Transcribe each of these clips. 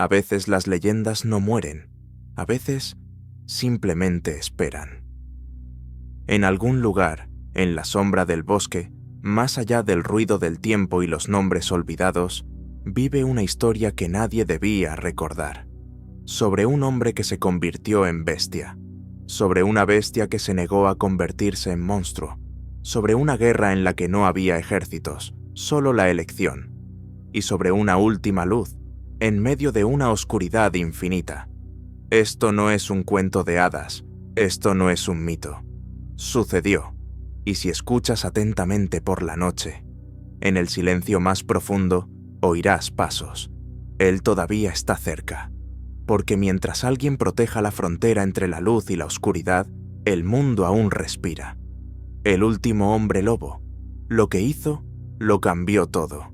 A veces las leyendas no mueren, a veces simplemente esperan. En algún lugar, en la sombra del bosque, más allá del ruido del tiempo y los nombres olvidados, vive una historia que nadie debía recordar. Sobre un hombre que se convirtió en bestia, sobre una bestia que se negó a convertirse en monstruo, sobre una guerra en la que no había ejércitos, solo la elección, y sobre una última luz, en medio de una oscuridad infinita. Esto no es un cuento de hadas, esto no es un mito. Sucedió, y si escuchas atentamente por la noche, en el silencio más profundo, oirás pasos. Él todavía está cerca, porque mientras alguien proteja la frontera entre la luz y la oscuridad, el mundo aún respira. El último hombre lobo, lo que hizo, lo cambió todo.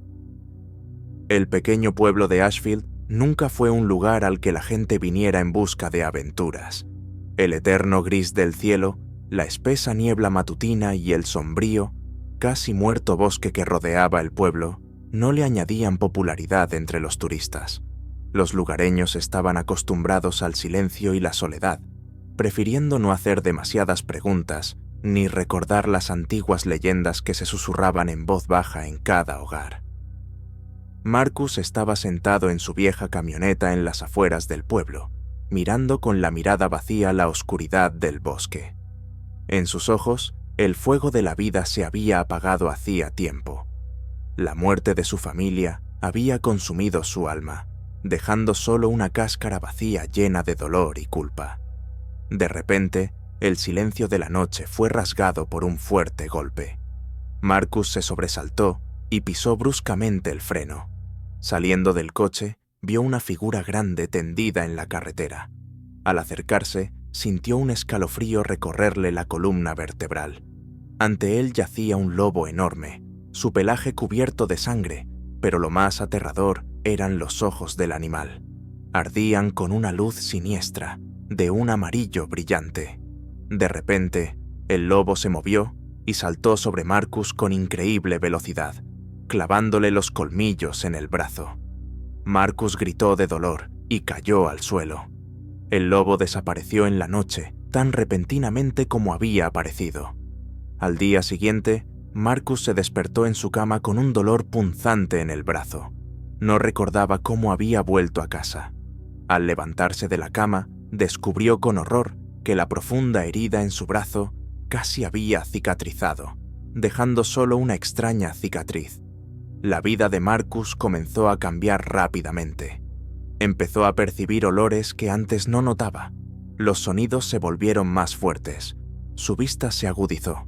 El pequeño pueblo de Ashfield nunca fue un lugar al que la gente viniera en busca de aventuras. El eterno gris del cielo, la espesa niebla matutina y el sombrío, casi muerto bosque que rodeaba el pueblo no le añadían popularidad entre los turistas. Los lugareños estaban acostumbrados al silencio y la soledad, prefiriendo no hacer demasiadas preguntas ni recordar las antiguas leyendas que se susurraban en voz baja en cada hogar. Marcus estaba sentado en su vieja camioneta en las afueras del pueblo, mirando con la mirada vacía la oscuridad del bosque. En sus ojos, el fuego de la vida se había apagado hacía tiempo. La muerte de su familia había consumido su alma, dejando solo una cáscara vacía llena de dolor y culpa. De repente, el silencio de la noche fue rasgado por un fuerte golpe. Marcus se sobresaltó y pisó bruscamente el freno. Saliendo del coche, vio una figura grande tendida en la carretera. Al acercarse, sintió un escalofrío recorrerle la columna vertebral. Ante él yacía un lobo enorme, su pelaje cubierto de sangre, pero lo más aterrador eran los ojos del animal. Ardían con una luz siniestra, de un amarillo brillante. De repente, el lobo se movió y saltó sobre Marcus con increíble velocidad, clavándole los colmillos en el brazo. Marcus gritó de dolor y cayó al suelo. El lobo desapareció en la noche, tan repentinamente como había aparecido. Al día siguiente, Marcus se despertó en su cama con un dolor punzante en el brazo. No recordaba cómo había vuelto a casa. Al levantarse de la cama, descubrió con horror que la profunda herida en su brazo casi había cicatrizado, dejando solo una extraña cicatriz. La vida de Marcus comenzó a cambiar rápidamente. Empezó a percibir olores que antes no notaba. Los sonidos se volvieron más fuertes. Su vista se agudizó.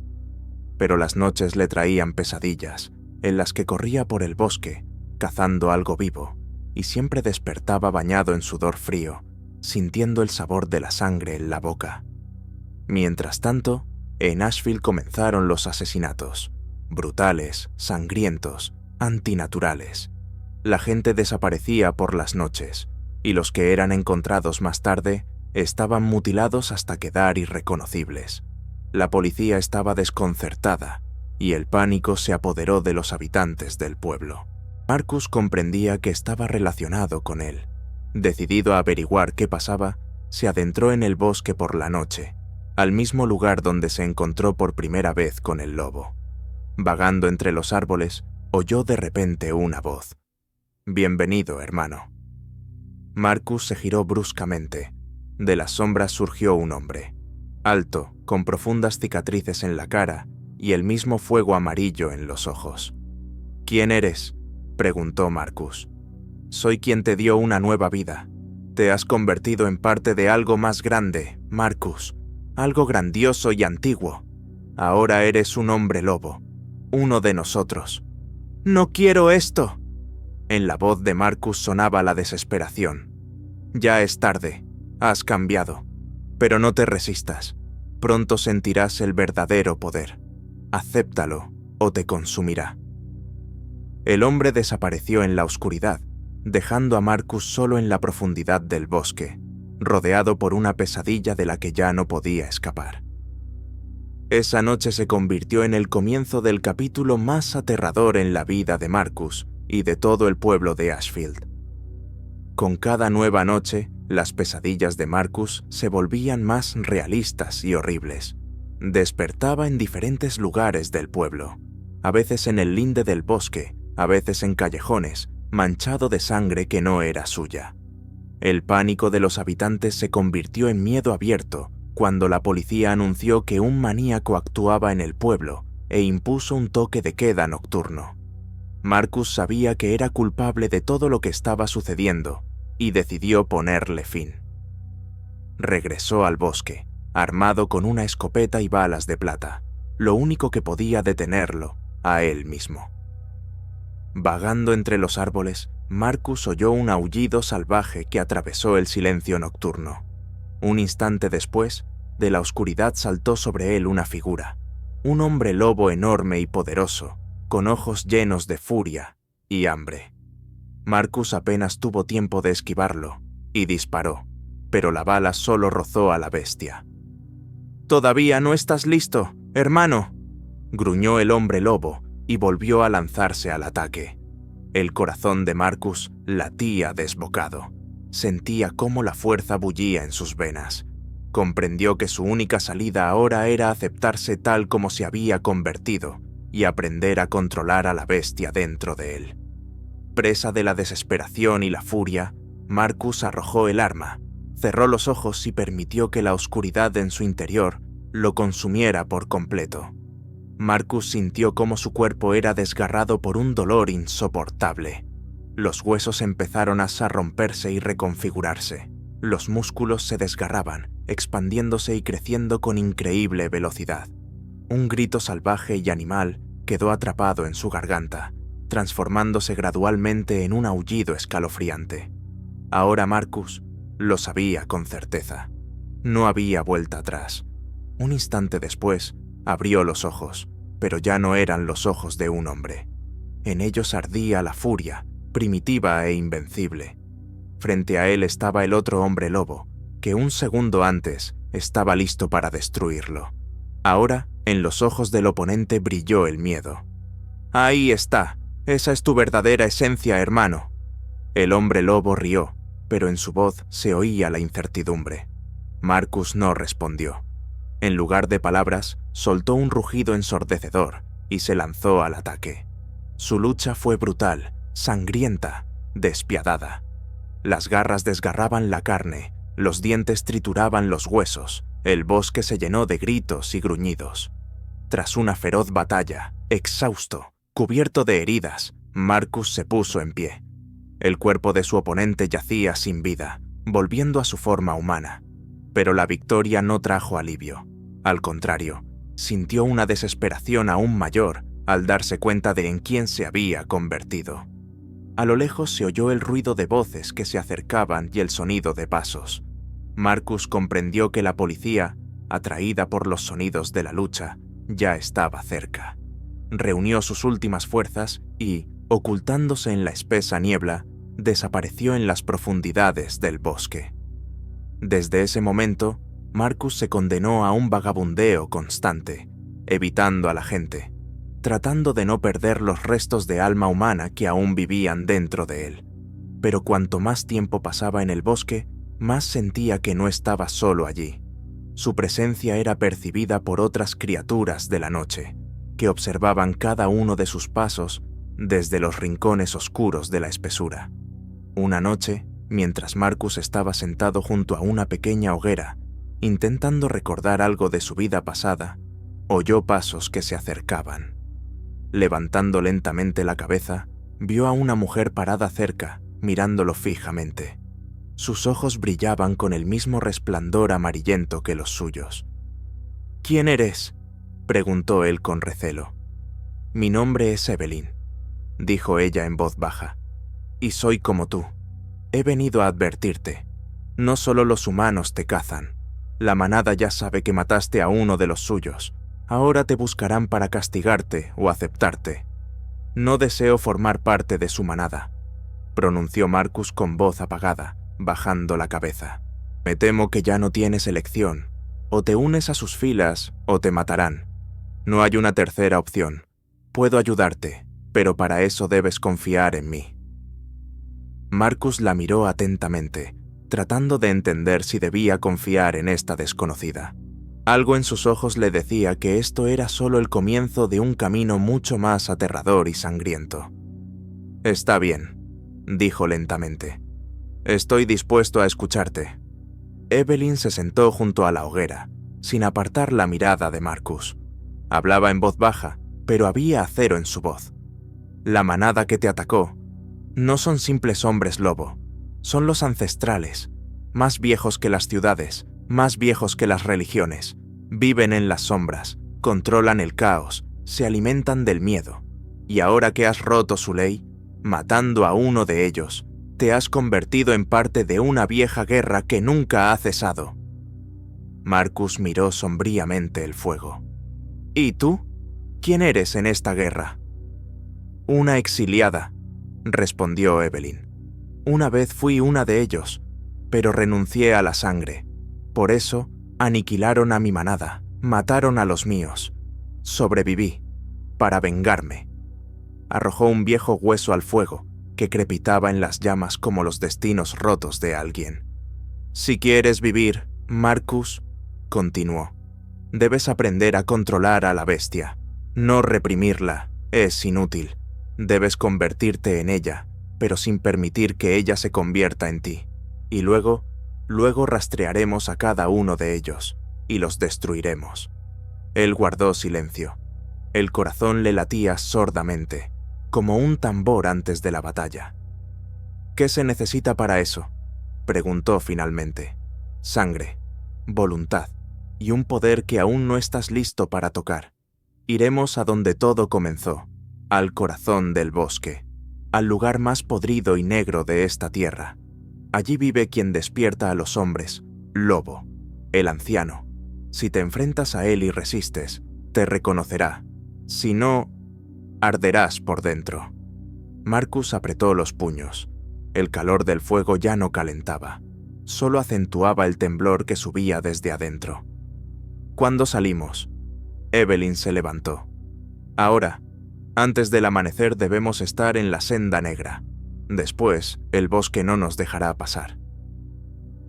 Pero las noches le traían pesadillas, en las que corría por el bosque, cazando algo vivo, y siempre despertaba bañado en sudor frío, sintiendo el sabor de la sangre en la boca. Mientras tanto, en Ashfield comenzaron los asesinatos, brutales, sangrientos, antinaturales. La gente desaparecía por las noches, y los que eran encontrados más tarde estaban mutilados hasta quedar irreconocibles. La policía estaba desconcertada, y el pánico se apoderó de los habitantes del pueblo. Marcus comprendía que estaba relacionado con él. Decidido a averiguar qué pasaba, se adentró en el bosque por la noche, al mismo lugar donde se encontró por primera vez con el lobo. Vagando entre los árboles, oyó de repente una voz. «Bienvenido, hermano». Marcus se giró bruscamente. De las sombras surgió un hombre, alto, con profundas cicatrices en la cara y el mismo fuego amarillo en los ojos. «¿Quién eres?», preguntó Marcus. «Soy quien te dio una nueva vida. Te has convertido en parte de algo más grande, Marcus, algo grandioso y antiguo. Ahora eres un hombre lobo, uno de nosotros». «¡No quiero esto!». En la voz de Marcus sonaba la desesperación. «Ya es tarde, has cambiado, pero no te resistas. Pronto sentirás el verdadero poder. Acéptalo o te consumirá». El hombre desapareció en la oscuridad, dejando a Marcus solo en la profundidad del bosque, rodeado por una pesadilla de la que ya no podía escapar. Esa noche se convirtió en el comienzo del capítulo más aterrador en la vida de Marcus y de todo el pueblo de Ashfield. Con cada nueva noche, las pesadillas de Marcus se volvían más realistas y horribles. Despertaba en diferentes lugares del pueblo, a veces en el linde del bosque, a veces en callejones, manchado de sangre que no era suya. El pánico de los habitantes se convirtió en miedo abierto cuando la policía anunció que un maníaco actuaba en el pueblo e impuso un toque de queda nocturno. Marcus sabía que era culpable de todo lo que estaba sucediendo y decidió ponerle fin. Regresó al bosque, armado con una escopeta y balas de plata, lo único que podía detenerlo a él mismo. Vagando entre los árboles, Marcus oyó un aullido salvaje que atravesó el silencio nocturno. Un instante después, de la oscuridad saltó sobre él una figura, un hombre lobo enorme y poderoso, con ojos llenos de furia y hambre. Marcus apenas tuvo tiempo de esquivarlo y disparó, pero la bala solo rozó a la bestia. «¡Todavía no estás listo, hermano!», gruñó el hombre lobo y volvió a lanzarse al ataque. El corazón de Marcus latía desbocado. Sentía cómo la fuerza bullía en sus venas. Comprendió que su única salida ahora era aceptarse tal como se había convertido y aprender a controlar a la bestia dentro de él. Presa de la desesperación y la furia, Marcus arrojó el arma, cerró los ojos y permitió que la oscuridad en su interior lo consumiera por completo. Marcus sintió cómo su cuerpo era desgarrado por un dolor insoportable. Los huesos empezaron a romperse y reconfigurarse. Los músculos se desgarraban, expandiéndose y creciendo con increíble velocidad. Un grito salvaje y animal quedó atrapado en su garganta, transformándose gradualmente en un aullido escalofriante. Ahora Marcus lo sabía con certeza. No había vuelta atrás. Un instante después, abrió los ojos, pero ya no eran los ojos de un hombre. En ellos ardía la furia, primitiva e invencible. Frente a él estaba el otro hombre lobo, que un segundo antes estaba listo para destruirlo. Ahora, en los ojos del oponente brilló el miedo. «Ahí está, esa es tu verdadera esencia, hermano». El hombre lobo rió, pero en su voz se oía la incertidumbre. Marcus no respondió. En lugar de palabras, soltó un rugido ensordecedor y se lanzó al ataque. Su lucha fue brutal, sangrienta, despiadada. Las garras desgarraban la carne, los dientes trituraban los huesos, el bosque se llenó de gritos y gruñidos. Tras una feroz batalla, exhausto, cubierto de heridas, Marcus se puso en pie. El cuerpo de su oponente yacía sin vida, volviendo a su forma humana. Pero la victoria no trajo alivio. Al contrario, sintió una desesperación aún mayor al darse cuenta de en quién se había convertido. A lo lejos se oyó el ruido de voces que se acercaban y el sonido de pasos. Marcus comprendió que la policía, atraída por los sonidos de la lucha, ya estaba cerca. Reunió sus últimas fuerzas y, ocultándose en la espesa niebla, desapareció en las profundidades del bosque. Desde ese momento, Marcus se condenó a un vagabundeo constante, evitando a la gente, tratando de no perder los restos de alma humana que aún vivían dentro de él. Pero cuanto más tiempo pasaba en el bosque, más sentía que no estaba solo allí. Su presencia era percibida por otras criaturas de la noche, que observaban cada uno de sus pasos desde los rincones oscuros de la espesura. Una noche, mientras Marcus estaba sentado junto a una pequeña hoguera, intentando recordar algo de su vida pasada, oyó pasos que se acercaban. Levantando lentamente la cabeza, vio a una mujer parada cerca, mirándolo fijamente. Sus ojos brillaban con el mismo resplandor amarillento que los suyos. «¿Quién eres?», preguntó él con recelo. «Mi nombre es Evelyn», dijo ella en voz baja, «y soy como tú. He venido a advertirte. No solo los humanos te cazan. La manada ya sabe que mataste a uno de los suyos. Ahora te buscarán para castigarte o aceptarte. No deseo formar parte de su manada», pronunció Marcus con voz apagada, bajando la cabeza. «Me temo que ya no tienes elección. O te unes a sus filas o te matarán. No hay una tercera opción. Puedo ayudarte, pero para eso debes confiar en mí». Marcus la miró atentamente, tratando de entender si debía confiar en esta desconocida. Algo en sus ojos le decía que esto era solo el comienzo de un camino mucho más aterrador y sangriento. «Está bien», dijo lentamente. «Estoy dispuesto a escucharte». Evelyn se sentó junto a la hoguera, sin apartar la mirada de Marcus. Hablaba en voz baja, pero había acero en su voz. «La manada que te atacó no son simples hombres lobo, son los ancestrales, más viejos que las ciudades, más viejos que las religiones. Viven en las sombras, controlan el caos, se alimentan del miedo. Y ahora que has roto su ley, matando a uno de ellos, te has convertido en parte de una vieja guerra que nunca ha cesado». Marcus miró sombríamente el fuego. «¿Y tú? ¿Quién eres en esta guerra?» «Una exiliada», respondió Evelyn. «Una vez fui una de ellos, pero renuncié a la sangre. Por eso, aniquilaron a mi manada, mataron a los míos. Sobreviví, para vengarme». Arrojó un viejo hueso al fuego, que crepitaba en las llamas como los destinos rotos de alguien. «Si quieres vivir, Marcus», continuó, «debes aprender a controlar a la bestia. No reprimirla, es inútil. Debes convertirte en ella, pero sin permitir que ella se convierta en ti. Y luego rastrearemos a cada uno de ellos, y los destruiremos». Él guardó silencio. El corazón le latía sordamente, como un tambor antes de la batalla. «¿Qué se necesita para eso?», preguntó finalmente. «Sangre, voluntad y un poder que aún no estás listo para tocar. Iremos a donde todo comenzó, al corazón del bosque, al lugar más podrido y negro de esta tierra. Allí vive quien despierta a los hombres, Lobo, el anciano. Si te enfrentas a él y resistes, te reconocerá. Si no, arderás por dentro». Marcus apretó los puños. El calor del fuego ya no calentaba, solo acentuaba el temblor que subía desde adentro. «¿Cuándo salimos?» Evelyn se levantó. «Ahora. Antes del amanecer debemos estar en la senda negra. Después, el bosque no nos dejará pasar».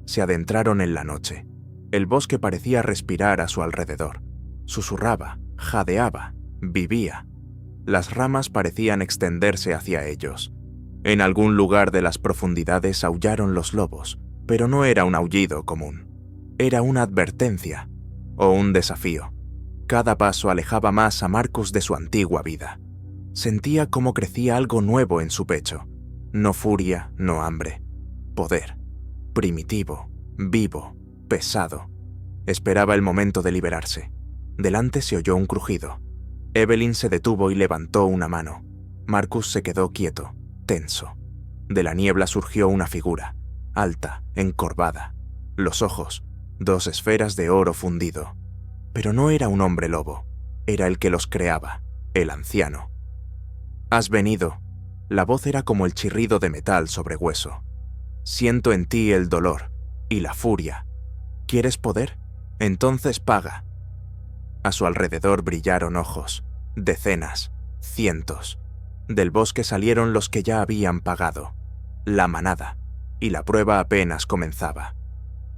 Se adentraron en la noche. El bosque parecía respirar a su alrededor. Susurraba, jadeaba, vivía. Las ramas parecían extenderse hacia ellos. En algún lugar de las profundidades aullaron los lobos, pero no era un aullido común. Era una advertencia o un desafío. Cada paso alejaba más a Marcus de su antigua vida. Sentía cómo crecía algo nuevo en su pecho. No furia, no hambre. Poder. Primitivo, vivo, pesado. Esperaba el momento de liberarse. Delante se oyó un crujido. Evelyn se detuvo y levantó una mano. Marcus se quedó quieto, tenso. De la niebla surgió una figura, alta, encorvada. Los ojos, 2 esferas de oro fundido. Pero no era un hombre lobo, era el que los creaba, el anciano. «Has venido». La voz era como el chirrido de metal sobre hueso. «Siento en ti el dolor y la furia. ¿Quieres poder? Entonces paga». A su alrededor brillaron ojos, decenas, cientos. Del bosque salieron los que ya habían pagado, la manada, y la prueba apenas comenzaba.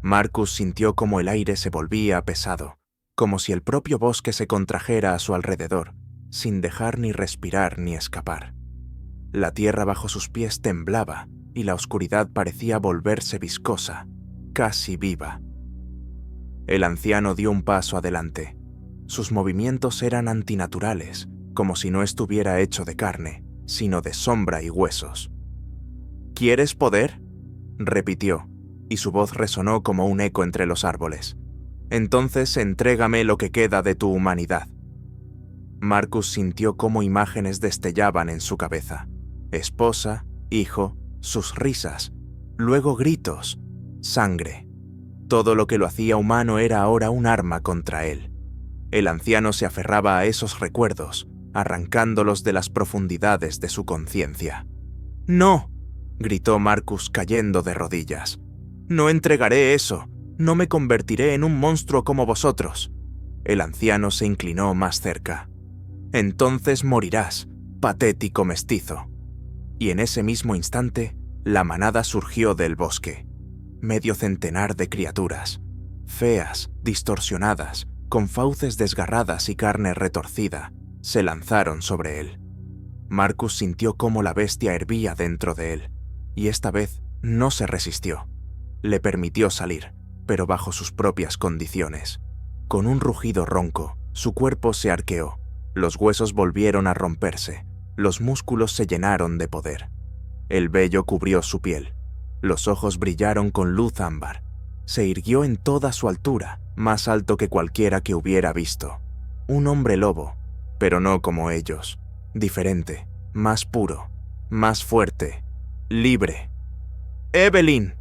Marcus sintió como el aire se volvía pesado, como si el propio bosque se contrajera a su alrededor, sin dejar ni respirar ni escapar. La tierra bajo sus pies temblaba y la oscuridad parecía volverse viscosa, casi viva. El anciano dio un paso adelante. Sus movimientos eran antinaturales, como si no estuviera hecho de carne, sino de sombra y huesos. «¿Quieres poder?», repitió, y su voz resonó como un eco entre los árboles. «Entonces entrégame lo que queda de tu humanidad». Marcus sintió cómo imágenes destellaban en su cabeza. Esposa, hijo, sus risas, luego gritos, sangre. Todo lo que lo hacía humano era ahora un arma contra él. El anciano se aferraba a esos recuerdos, arrancándolos de las profundidades de su conciencia. «¡No!», gritó Marcus cayendo de rodillas. «No entregaré eso, no me convertiré en un monstruo como vosotros». El anciano se inclinó más cerca. «Entonces morirás, patético mestizo». Y en ese mismo instante, La manada surgió del bosque. Medio centenar de criaturas, feas, distorsionadas, con fauces desgarradas y carne retorcida, se lanzaron sobre él. Marcus sintió cómo la bestia hervía dentro de él, y esta vez no se resistió. Le permitió salir, pero bajo sus propias condiciones. Con un rugido ronco, su cuerpo se arqueó, los huesos volvieron a romperse, los músculos se llenaron de poder. El vello cubrió su piel, los ojos brillaron con luz ámbar. Se irguió en toda su altura, más alto que cualquiera que hubiera visto. Un hombre lobo, pero no como ellos. Diferente, más puro, más fuerte, libre. «¡Evelyn!»,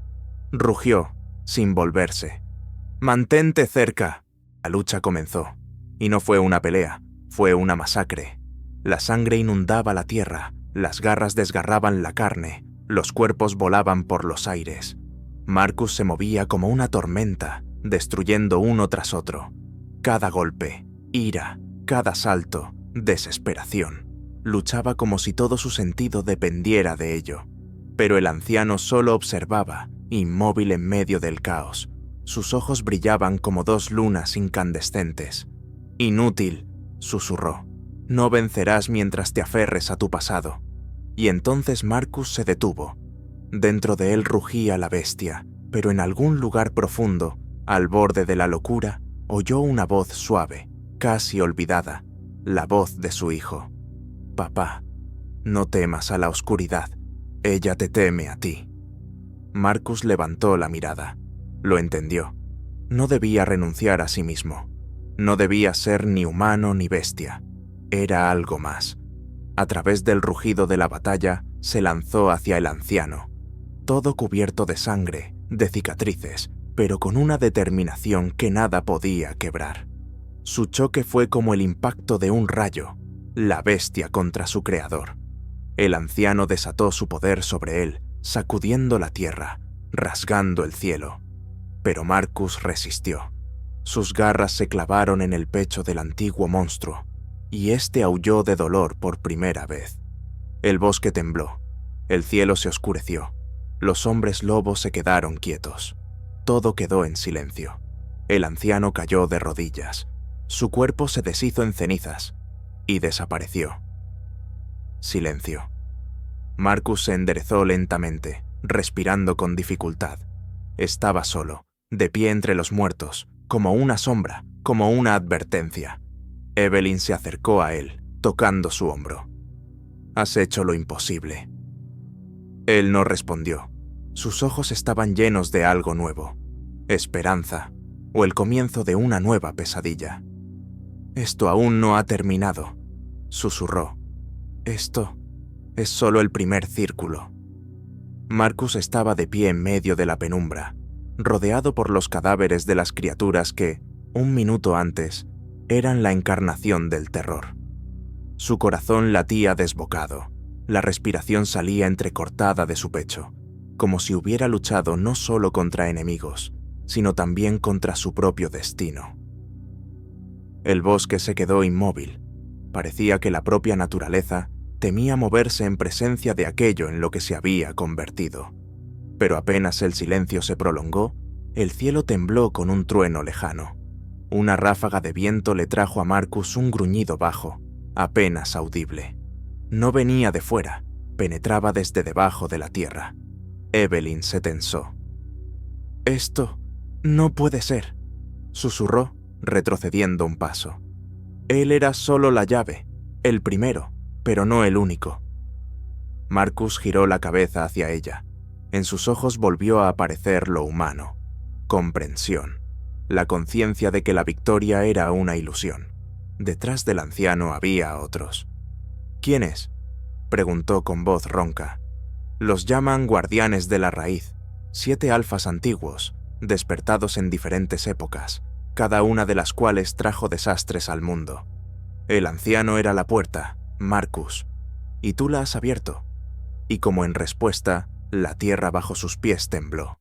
rugió, sin volverse. «¡Mantente cerca!». La lucha comenzó, y no fue una pelea, fue una masacre. La sangre inundaba la tierra, las garras desgarraban la carne, los cuerpos volaban por los aires. Marcus se movía como una tormenta, destruyendo uno tras otro. Cada golpe, ira, cada salto, desesperación. Luchaba como si todo su sentido dependiera de ello. Pero el anciano solo observaba, inmóvil en medio del caos. Sus ojos brillaban como dos lunas incandescentes. «Inútil», susurró. «No vencerás mientras te aferres a tu pasado». Y entonces Marcus se detuvo. Dentro de él rugía la bestia, pero en algún lugar profundo, al borde de la locura, oyó una voz suave, casi olvidada, la voz de su hijo. «Papá, no temas a la oscuridad, ella te teme a ti». Marcus levantó la mirada. Lo entendió. No debía renunciar a sí mismo. No debía ser ni humano ni bestia. Era algo más. A través del rugido de la batalla, se lanzó hacia el anciano, todo cubierto de sangre, de cicatrices, pero con una determinación que nada podía quebrar. Su choque fue como el impacto de un rayo, la bestia contra su creador. El anciano desató su poder sobre él, sacudiendo la tierra, rasgando el cielo. Pero Marcus resistió. Sus garras se clavaron en el pecho del antiguo monstruo, y éste aulló de dolor por primera vez. El bosque tembló, el cielo se oscureció, los hombres lobos se quedaron quietos. Todo quedó en silencio. El anciano cayó de rodillas, su cuerpo se deshizo en cenizas y desapareció. Silencio. Marcus se enderezó lentamente, respirando con dificultad. Estaba solo, de pie entre los muertos, como una sombra, como una advertencia. Evelyn se acercó a él, tocando su hombro. «Has hecho lo imposible». Él no respondió. Sus ojos estaban llenos de algo nuevo, esperanza, o el comienzo de una nueva pesadilla. «Esto aún no ha terminado», susurró. «Esto es solo el primer círculo». Marcus estaba de pie en medio de la penumbra, rodeado por los cadáveres de las criaturas que, un minuto antes, eran la encarnación del terror. Su corazón latía desbocado, la respiración salía entrecortada de su pecho, como si hubiera luchado no solo contra enemigos, sino también contra su propio destino. El bosque se quedó inmóvil. Parecía que la propia naturaleza temía moverse en presencia de aquello en lo que se había convertido. Pero apenas el silencio se prolongó, el cielo tembló con un trueno lejano. Una ráfaga de viento le trajo a Marcus un gruñido bajo, apenas audible. No venía de fuera, penetraba desde debajo de la tierra. Evelyn se tensó. «Esto no puede ser», susurró, retrocediendo un paso. Él era solo la llave, el primero, pero no el único. Marcus giró la cabeza hacia ella. En sus ojos volvió a aparecer lo humano, comprensión, la conciencia de que la victoria era una ilusión. Detrás del anciano había otros. «¿Quiénes?», preguntó con voz ronca. «Los llaman guardianes de la raíz, 7 alfas antiguos, despertados en diferentes épocas, cada una de las cuales trajo desastres al mundo. El anciano era la puerta, Marcus, y tú la has abierto». Y como en respuesta, la tierra bajo sus pies tembló.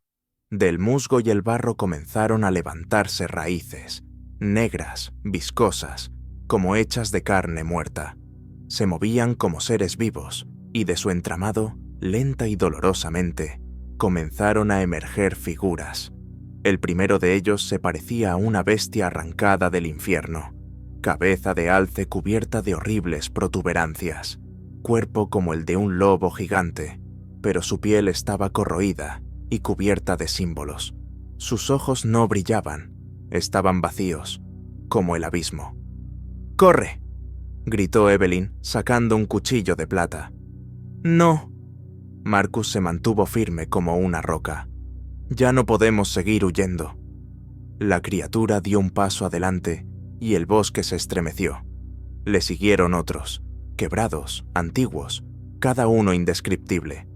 Del musgo y el barro comenzaron a levantarse raíces, negras, viscosas, como hechas de carne muerta. Se movían como seres vivos, y de su entramado lenta y dolorosamente, comenzaron a emerger figuras. El primero de ellos se parecía a una bestia arrancada del infierno, cabeza de alce cubierta de horribles protuberancias, cuerpo como el de un lobo gigante, pero su piel estaba corroída y cubierta de símbolos. Sus ojos no brillaban, estaban vacíos, como el abismo. ¡Corre!, gritó Evelyn, sacando un cuchillo de plata. ¡No! Marcus se mantuvo firme como una roca. Ya no podemos seguir huyendo. La criatura dio un paso adelante y el bosque se estremeció. Le siguieron otros, quebrados, antiguos, cada uno indescriptible.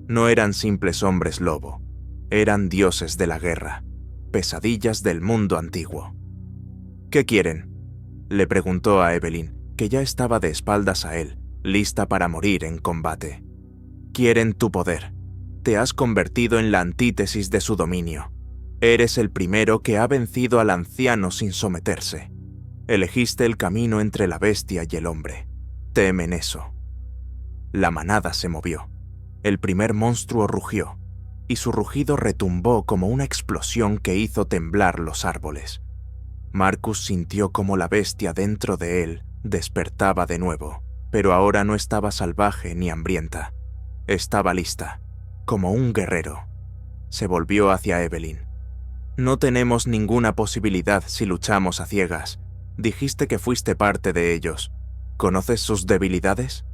No eran simples hombres lobo, eran dioses de la guerra, pesadillas del mundo antiguo. ¿Qué quieren?, le preguntó a Evelyn, que ya estaba de espaldas a él, lista para morir en combate. Quieren tu poder. Te has convertido en la antítesis de su dominio. Eres el primero que ha vencido al anciano sin someterse. Elegiste el camino entre la bestia y el hombre. Temen eso. La manada se movió. El primer monstruo rugió, y su rugido retumbó como una explosión que hizo temblar los árboles. Marcus sintió como la bestia dentro de él despertaba de nuevo, pero ahora no estaba salvaje ni hambrienta. Estaba lista, como un guerrero. Se volvió hacia Evelyn. No tenemos ninguna posibilidad si luchamos a ciegas. Dijiste que fuiste parte de ellos. ¿Conoces sus debilidades?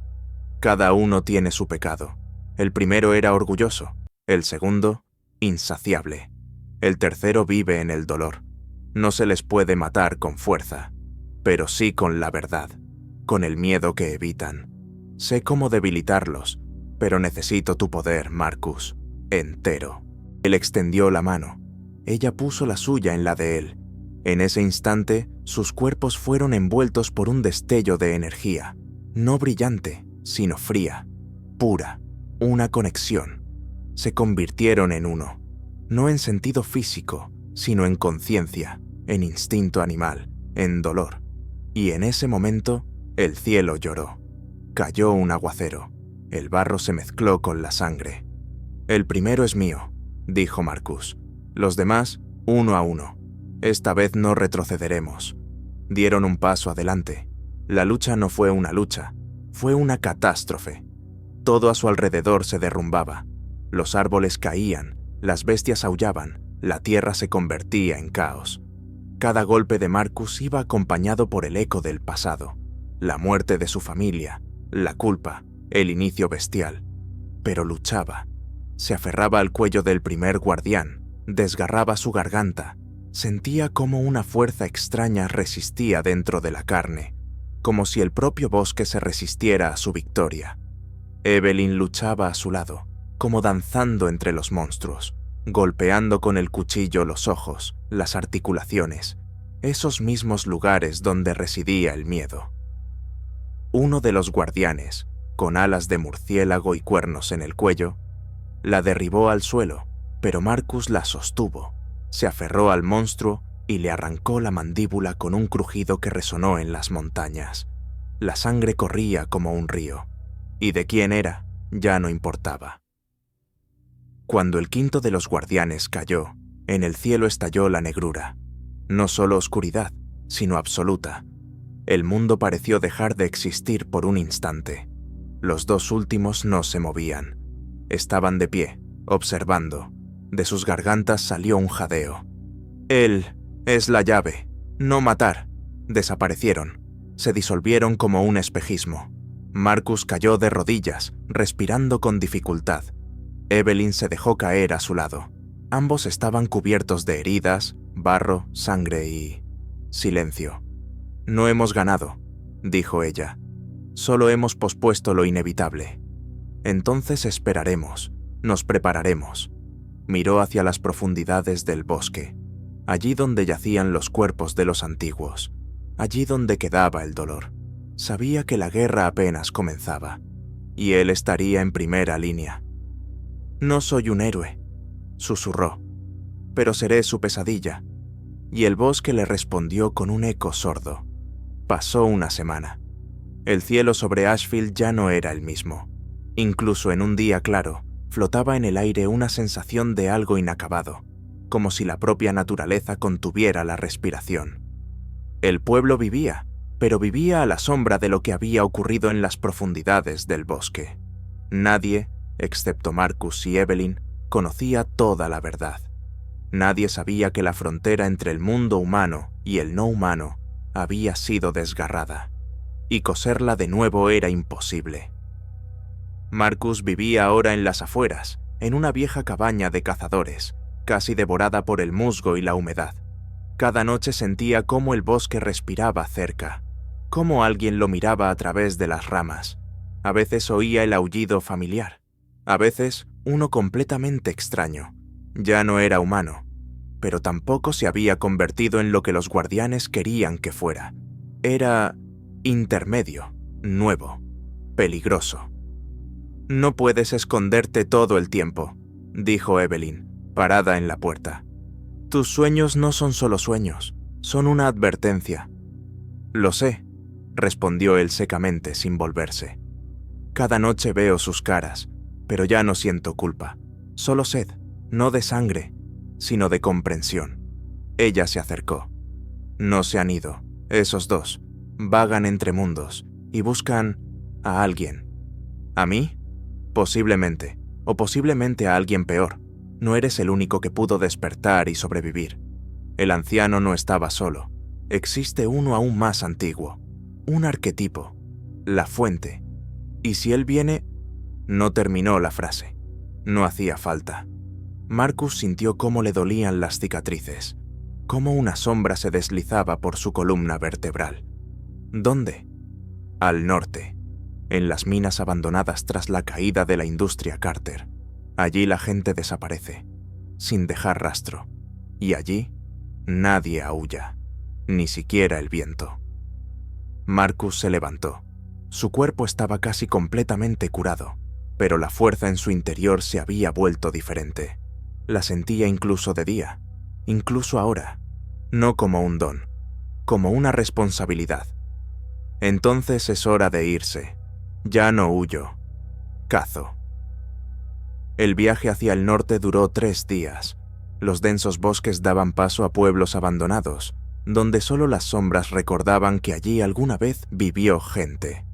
Cada uno tiene su pecado. El primero era orgulloso, el segundo, insaciable. El tercero vive en el dolor. No se les puede matar con fuerza, pero sí con la verdad, con el miedo que evitan. Sé cómo debilitarlos, pero necesito tu poder, Marcus, entero. Él extendió la mano. Ella puso la suya en la de él. En ese instante, sus cuerpos fueron envueltos por un destello de energía, no brillante, sino fría, pura, una conexión. Se convirtieron en uno, no en sentido físico, sino en conciencia, en instinto animal, en dolor. Y en ese momento, el cielo lloró. Cayó un aguacero. El barro se mezcló con la sangre. El primero es mío, dijo Marcus. Los demás, uno a uno. Esta vez no retrocederemos. Dieron un paso adelante. La lucha no fue una lucha, fue una catástrofe. Todo a su alrededor se derrumbaba. Los árboles caían, las bestias aullaban, la tierra se convertía en caos. Cada golpe de Marcus iba acompañado por el eco del pasado, la muerte de su familia, la culpa, el inicio bestial. Pero luchaba. Se aferraba al cuello del primer guardián, desgarraba su garganta. Sentía como una fuerza extraña resistía dentro de la carne, como si el propio bosque se resistiera a su victoria. Evelyn luchaba a su lado, como danzando entre los monstruos, golpeando con el cuchillo los ojos, las articulaciones, esos mismos lugares donde residía el miedo. Uno de los guardianes, con alas de murciélago y cuernos en el cuello, la derribó al suelo, pero Marcus la sostuvo. Se aferró al monstruo y le arrancó la mandíbula con un crujido que resonó en las montañas. La sangre corría como un río, y de quién era ya no importaba. Cuando el quinto de los guardianes cayó, en el cielo estalló la negrura. No solo oscuridad, sino absoluta. El mundo pareció dejar de existir por un instante. Los dos últimos no se movían. Estaban de pie, observando. De sus gargantas salió un jadeo. Él es la llave. No matar. Desaparecieron. Se disolvieron como un espejismo. Marcus cayó de rodillas, respirando con dificultad. Evelyn se dejó caer a su lado. Ambos estaban cubiertos de heridas, barro, sangre y... silencio. No hemos ganado, dijo ella. Solo hemos pospuesto lo inevitable. Entonces esperaremos, nos prepararemos. Miró hacia las profundidades del bosque, allí donde yacían los cuerpos de los antiguos, allí donde quedaba el dolor. Sabía que la guerra apenas comenzaba, y él estaría en primera línea. «No soy un héroe», susurró, «pero seré su pesadilla». Y el bosque le respondió con un eco sordo. Pasó una semana. El cielo sobre Ashfield ya no era el mismo. Incluso en un día claro, flotaba en el aire una sensación de algo inacabado, como si la propia naturaleza contuviera la respiración. El pueblo vivía, pero vivía a la sombra de lo que había ocurrido en las profundidades del bosque. Nadie, excepto Marcus y Evelyn, conocía toda la verdad. Nadie sabía que la frontera entre el mundo humano y el no humano había sido desgarrada, y coserla de nuevo era imposible. Marcus vivía ahora en las afueras, en una vieja cabaña de cazadores, casi devorada por el musgo y la humedad. Cada noche sentía cómo el bosque respiraba cerca, cómo alguien lo miraba a través de las ramas. A veces oía el aullido familiar, a veces uno completamente extraño. Ya no era humano, pero tampoco se había convertido en lo que los guardianes querían que fuera. Era intermedio, nuevo, peligroso. «No puedes esconderte todo el tiempo», dijo Evelyn, parada en la puerta. «Tus sueños no son solo sueños, son una advertencia». «Lo sé», respondió él secamente sin volverse. «Cada noche veo sus caras, pero ya no siento culpa. Solo sed, no de sangre, sino de comprensión». Ella se acercó. «No se han ido, esos dos. Vagan entre mundos y buscan a alguien». «¿A mí?» «Posiblemente, o posiblemente a alguien peor. No eres el único que pudo despertar y sobrevivir. El anciano no estaba solo. Existe uno aún más antiguo, un arquetipo, la fuente. Y si él viene...» No terminó la frase. No hacía falta. Marcus sintió cómo le dolían las cicatrices, cómo una sombra se deslizaba por su columna vertebral. ¿Dónde? Al norte, en las minas abandonadas tras la caída de la industria Carter. Allí la gente desaparece, sin dejar rastro, y allí nadie aúlla, ni siquiera el viento. Marcus se levantó. Su cuerpo estaba casi completamente curado, pero la fuerza en su interior se había vuelto diferente. La sentía incluso de día, incluso ahora, no como un don, como una responsabilidad. Entonces es hora de irse. Ya no huyo, cazo. El viaje hacia el norte duró 3 días. Los densos bosques daban paso a pueblos abandonados, donde solo las sombras recordaban que allí alguna vez vivió gente.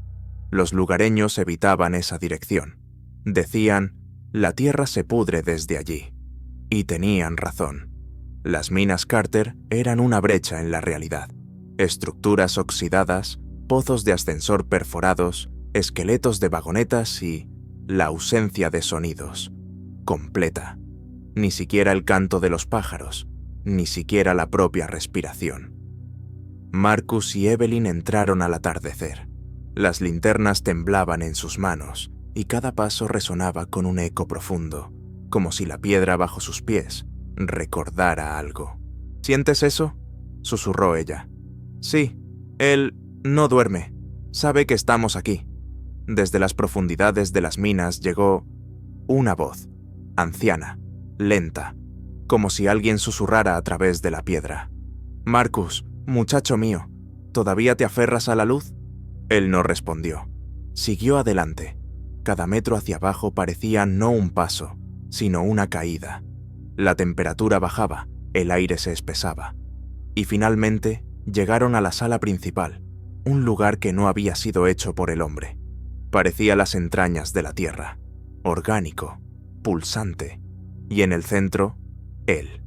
Los lugareños evitaban esa dirección. Decían, la tierra se pudre desde allí. Y tenían razón. Las minas Carter eran una brecha en la realidad. Estructuras oxidadas, pozos de ascensor perforados, esqueletos de vagonetas y la ausencia de sonidos. Completa. Ni siquiera el canto de los pájaros, ni siquiera la propia respiración. Marcus y Evelyn entraron al atardecer. Las linternas temblaban en sus manos y cada paso resonaba con un eco profundo, como si la piedra bajo sus pies recordara algo. ¿Sientes eso?, susurró ella. Sí, él no duerme. Sabe que estamos aquí. Desde las profundidades de las minas llegó una voz, anciana, lenta, como si alguien susurrara a través de la piedra. «Marcus, muchacho mío, ¿todavía te aferras a la luz?» Él no respondió. Siguió adelante. Cada metro hacia abajo parecía no un paso, sino una caída. La temperatura bajaba, el aire se espesaba. Y finalmente llegaron a la sala principal, un lugar que no había sido hecho por el hombre. Parecía las entrañas de la tierra, orgánico, pulsante, y en el centro, él,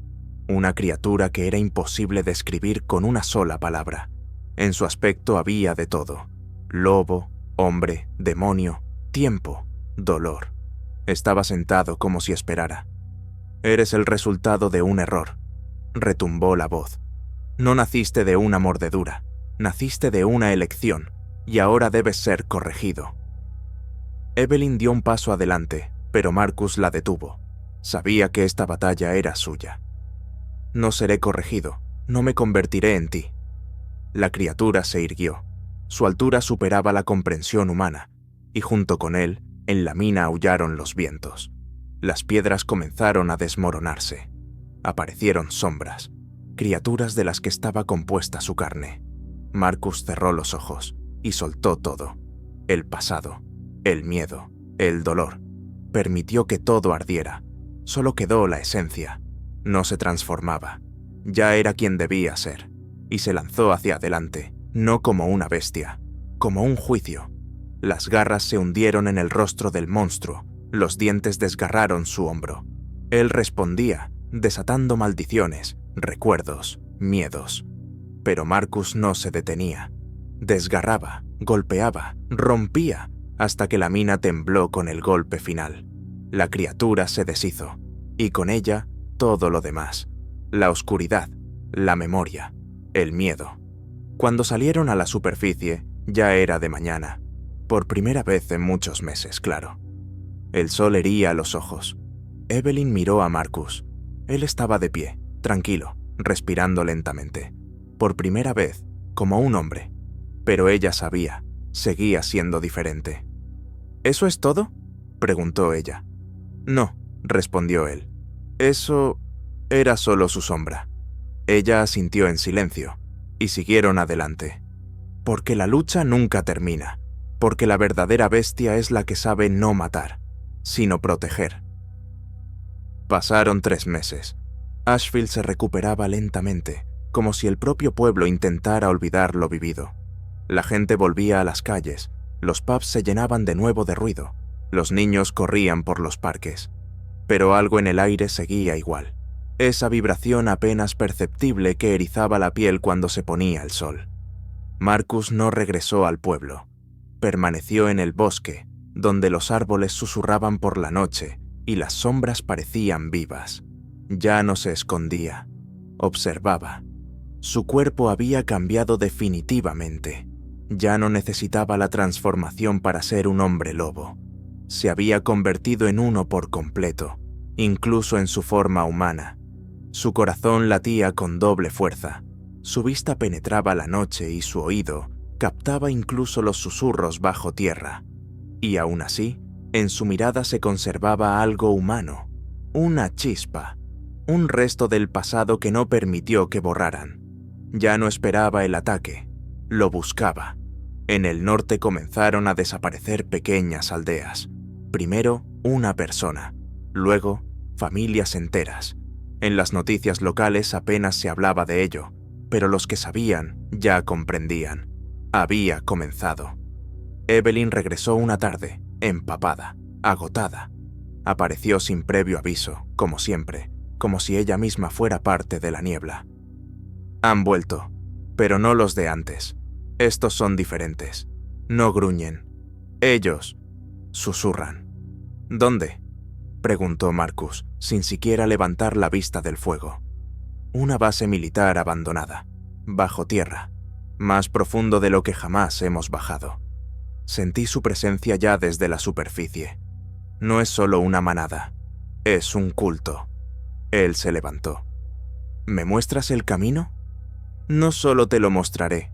una criatura que era imposible describir con una sola palabra. En su aspecto había de todo: lobo, hombre, demonio, tiempo, dolor. Estaba sentado como si esperara. «Eres el resultado de un error», retumbó la voz. «No naciste de una mordedura, naciste de una elección, y ahora debes ser corregido». Evelyn dio un paso adelante, pero Marcus la detuvo. Sabía que esta batalla era suya. «No seré corregido, no me convertiré en ti». La criatura se irguió. Su altura superaba la comprensión humana, y junto con él, en la mina aullaron los vientos. Las piedras comenzaron a desmoronarse. Aparecieron sombras, criaturas de las que estaba compuesta su carne. Marcus cerró los ojos y soltó todo: el pasado, el miedo, el dolor. Permitió que todo ardiera. Solo quedó la esencia. No se transformaba. Ya era quien debía ser. Y se lanzó hacia adelante, no como una bestia, como un juicio. Las garras se hundieron en el rostro del monstruo, los dientes desgarraron su hombro. Él respondía, desatando maldiciones, recuerdos, miedos. Pero Marcus no se detenía. Desgarraba, golpeaba, rompía, hasta que la mina tembló con el golpe final. La criatura se deshizo, y con ella todo lo demás. La oscuridad, la memoria, el miedo. Cuando salieron a la superficie, ya era de mañana. Por primera vez en muchos meses, claro. El sol hería los ojos. Evelyn miró a Marcus. Él estaba de pie, tranquilo, respirando lentamente. Por primera vez, como un hombre. Pero ella sabía, seguía siendo diferente. ¿Eso es todo?, preguntó ella. No, respondió él. Eso era solo su sombra. Ella asintió en silencio, y siguieron adelante. Porque la lucha nunca termina, porque la verdadera bestia es la que sabe no matar, sino proteger. Pasaron 3 meses. Ashfield se recuperaba lentamente, como si el propio pueblo intentara olvidar lo vivido. La gente volvía a las calles, los pubs se llenaban de nuevo de ruido, los niños corrían por los parques. Pero algo en el aire seguía igual, esa vibración apenas perceptible que erizaba la piel cuando se ponía el sol. Marcus no regresó al pueblo. Permaneció en el bosque, donde los árboles susurraban por la noche y las sombras parecían vivas. Ya no se escondía, observaba. Su cuerpo había cambiado definitivamente. Ya no necesitaba la transformación para ser un hombre lobo. Se había convertido en uno por completo, incluso en su forma humana. Su corazón latía con doble fuerza. Su vista penetraba la noche y su oído captaba incluso los susurros bajo tierra. Y aún así, en su mirada se conservaba algo humano, una chispa, un resto del pasado que no permitió que borraran. Ya no esperaba el ataque, lo buscaba. En el norte comenzaron a desaparecer pequeñas aldeas. Primero, una persona, luego, familias enteras. En las noticias locales apenas se hablaba de ello, pero los que sabían ya comprendían. Había comenzado. Evelyn regresó una tarde, empapada, agotada. Apareció sin previo aviso, como siempre, como si ella misma fuera parte de la niebla. Han vuelto, pero no los de antes. Estos son diferentes. No gruñen. Ellos susurran. ¿Dónde?, preguntó Marcus, sin siquiera levantar la vista del fuego. Una base militar abandonada, bajo tierra, más profundo de lo que jamás hemos bajado. Sentí su presencia ya desde la superficie. No es solo una manada, es un culto. Él se levantó. ¿Me muestras el camino? No solo te lo mostraré.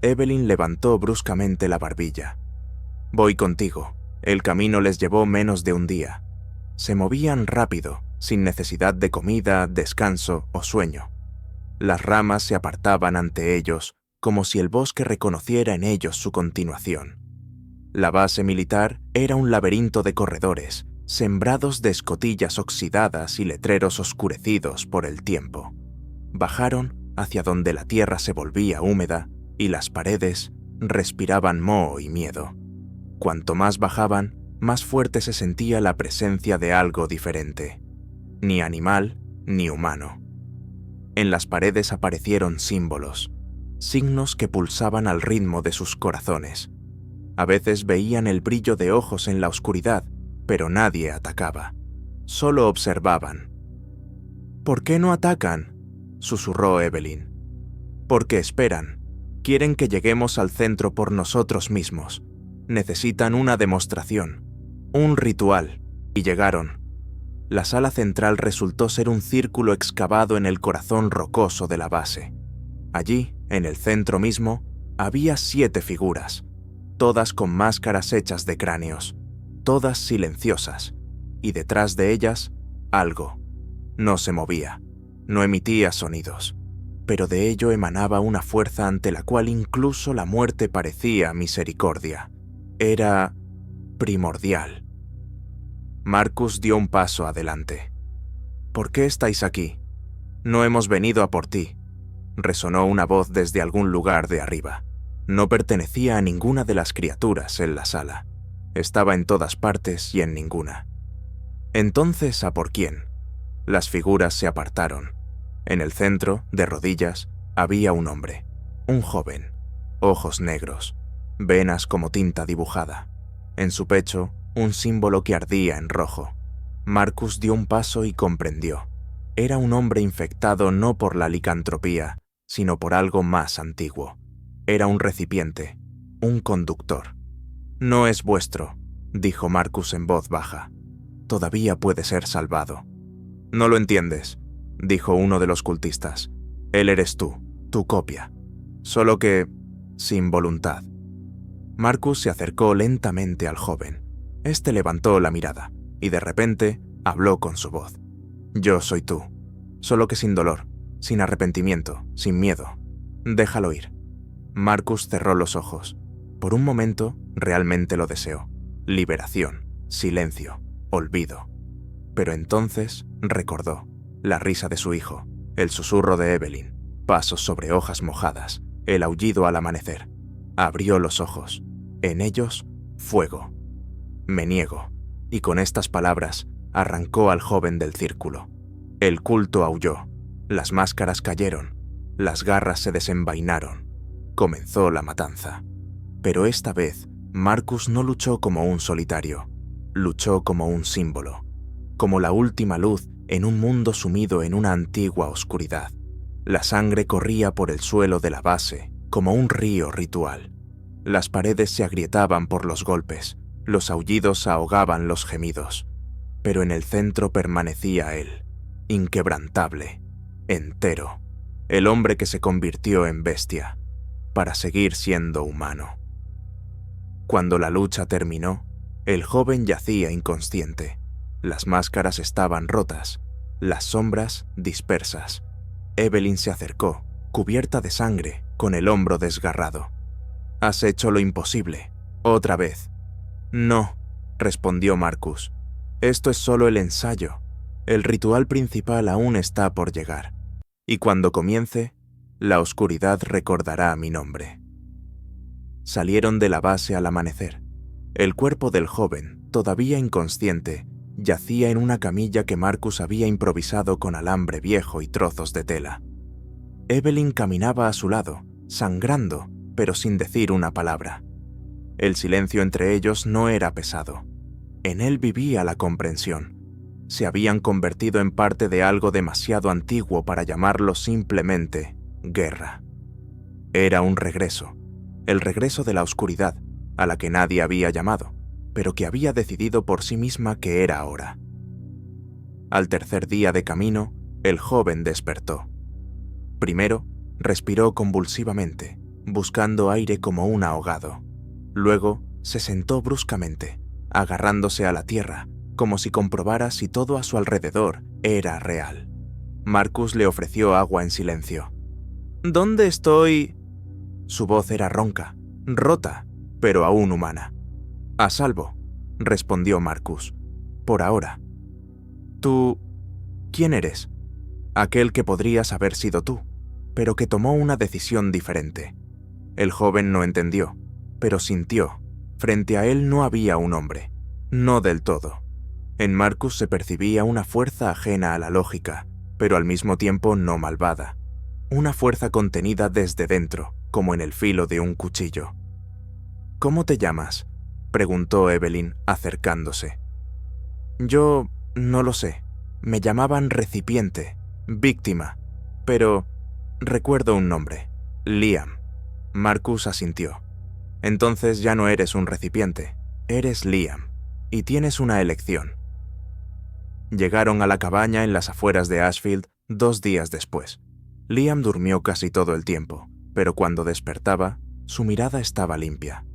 Evelyn levantó bruscamente la barbilla. Voy contigo. El camino les llevó menos de un día. Se movían rápido, sin necesidad de comida, descanso o sueño. Las ramas se apartaban ante ellos, como si el bosque reconociera en ellos su continuación. La base militar era un laberinto de corredores, sembrados de escotillas oxidadas y letreros oscurecidos por el tiempo. Bajaron hacia donde la tierra se volvía húmeda y las paredes respiraban moho y miedo. Cuanto más bajaban, más fuerte se sentía la presencia de algo diferente. Ni animal, ni humano. En las paredes aparecieron símbolos, signos que pulsaban al ritmo de sus corazones. A veces veían el brillo de ojos en la oscuridad, pero nadie atacaba. Solo observaban. ¿Por qué no atacan?, susurró Evelyn. Porque esperan. Quieren que lleguemos al centro por nosotros mismos. Necesitan una demostración, un ritual, y llegaron. La sala central resultó ser un círculo excavado en el corazón rocoso de la base. Allí, en el centro mismo, había 7 figuras, todas con máscaras hechas de cráneos, todas silenciosas, y detrás de ellas, algo. No se movía, no emitía sonidos, pero de ello emanaba una fuerza ante la cual incluso la muerte parecía misericordia. Era primordial, Marcus dio un paso adelante. «¿Por qué estáis aquí? No hemos venido a por ti», resonó una voz desde algún lugar de arriba. No pertenecía a ninguna de las criaturas en la sala. Estaba en todas partes y en ninguna. Entonces, ¿a por quién? Las figuras se apartaron. En el centro, de rodillas, había un hombre, un joven, ojos negros, venas como tinta dibujada. En su pecho, un símbolo que ardía en rojo. Marcus dio un paso y comprendió. Era un hombre infectado no por la licantropía, sino por algo más antiguo. Era un recipiente, un conductor. «No es vuestro», dijo Marcus en voz baja. «Todavía puede ser salvado». «No lo entiendes», dijo uno de los cultistas. «Él eres tú, tu copia. Solo que sin voluntad». Marcus se acercó lentamente al joven. Este levantó la mirada y de repente habló con su voz. «Yo soy tú, solo que sin dolor, sin arrepentimiento, sin miedo. Déjalo ir». Marcus cerró los ojos. Por un momento, realmente lo deseó. Liberación, silencio, olvido. Pero entonces recordó la risa de su hijo, el susurro de Evelyn, pasos sobre hojas mojadas, el aullido al amanecer. Abrió los ojos. En ellos, fuego. «Me niego», y con estas palabras arrancó al joven del círculo. El culto aulló, las máscaras cayeron, las garras se desenvainaron. Comenzó la matanza. Pero esta vez, Marcus no luchó como un solitario, luchó como un símbolo, como la última luz en un mundo sumido en una antigua oscuridad. La sangre corría por el suelo de la base, como un río ritual. Las paredes se agrietaban por los golpes, los aullidos ahogaban los gemidos. Pero en el centro permanecía él, inquebrantable, entero, el hombre que se convirtió en bestia, para seguir siendo humano. Cuando la lucha terminó, el joven yacía inconsciente. Las máscaras estaban rotas, las sombras dispersas. Evelyn se acercó, cubierta de sangre, con el hombro desgarrado. «Has hecho lo imposible, otra vez». «No», respondió Marcus. «Esto es solo el ensayo. El ritual principal aún está por llegar. Y cuando comience, la oscuridad recordará mi nombre». Salieron de la base al amanecer. El cuerpo del joven, todavía inconsciente, yacía en una camilla que Marcus había improvisado con alambre viejo y trozos de tela. Evelyn caminaba a su lado, sangrando, pero sin decir una palabra. El silencio entre ellos no era pesado. En él vivía la comprensión. Se habían convertido en parte de algo demasiado antiguo para llamarlo simplemente guerra. Era un regreso, el regreso de la oscuridad, a la que nadie había llamado, pero que había decidido por sí misma que era hora. Al tercer día de camino, el joven despertó. Primero, respiró convulsivamente, buscando aire como un ahogado. Luego, se sentó bruscamente, agarrándose a la tierra, como si comprobara si todo a su alrededor era real. Marcus le ofreció agua en silencio. «¿Dónde estoy?» Su voz era ronca, rota, pero aún humana. «A salvo», respondió Marcus. «Por ahora». «¿Tú quién eres?» «Aquel que podrías haber sido tú, pero que tomó una decisión diferente». El joven no entendió, pero sintió. Frente a él no había un hombre, no del todo. En Marcus se percibía una fuerza ajena a la lógica, pero al mismo tiempo no malvada. Una fuerza contenida desde dentro, como en el filo de un cuchillo. «¿Cómo te llamas?», preguntó Evelyn, acercándose. «Yo no lo sé. Me llamaban recipiente, víctima, pero recuerdo un nombre, Liam». Marcus asintió. «Entonces ya no eres un recipiente, eres Liam, y tienes una elección». Llegaron a la cabaña en las afueras de Ashfield 2 días después. Liam durmió casi todo el tiempo, pero cuando despertaba, su mirada estaba limpia.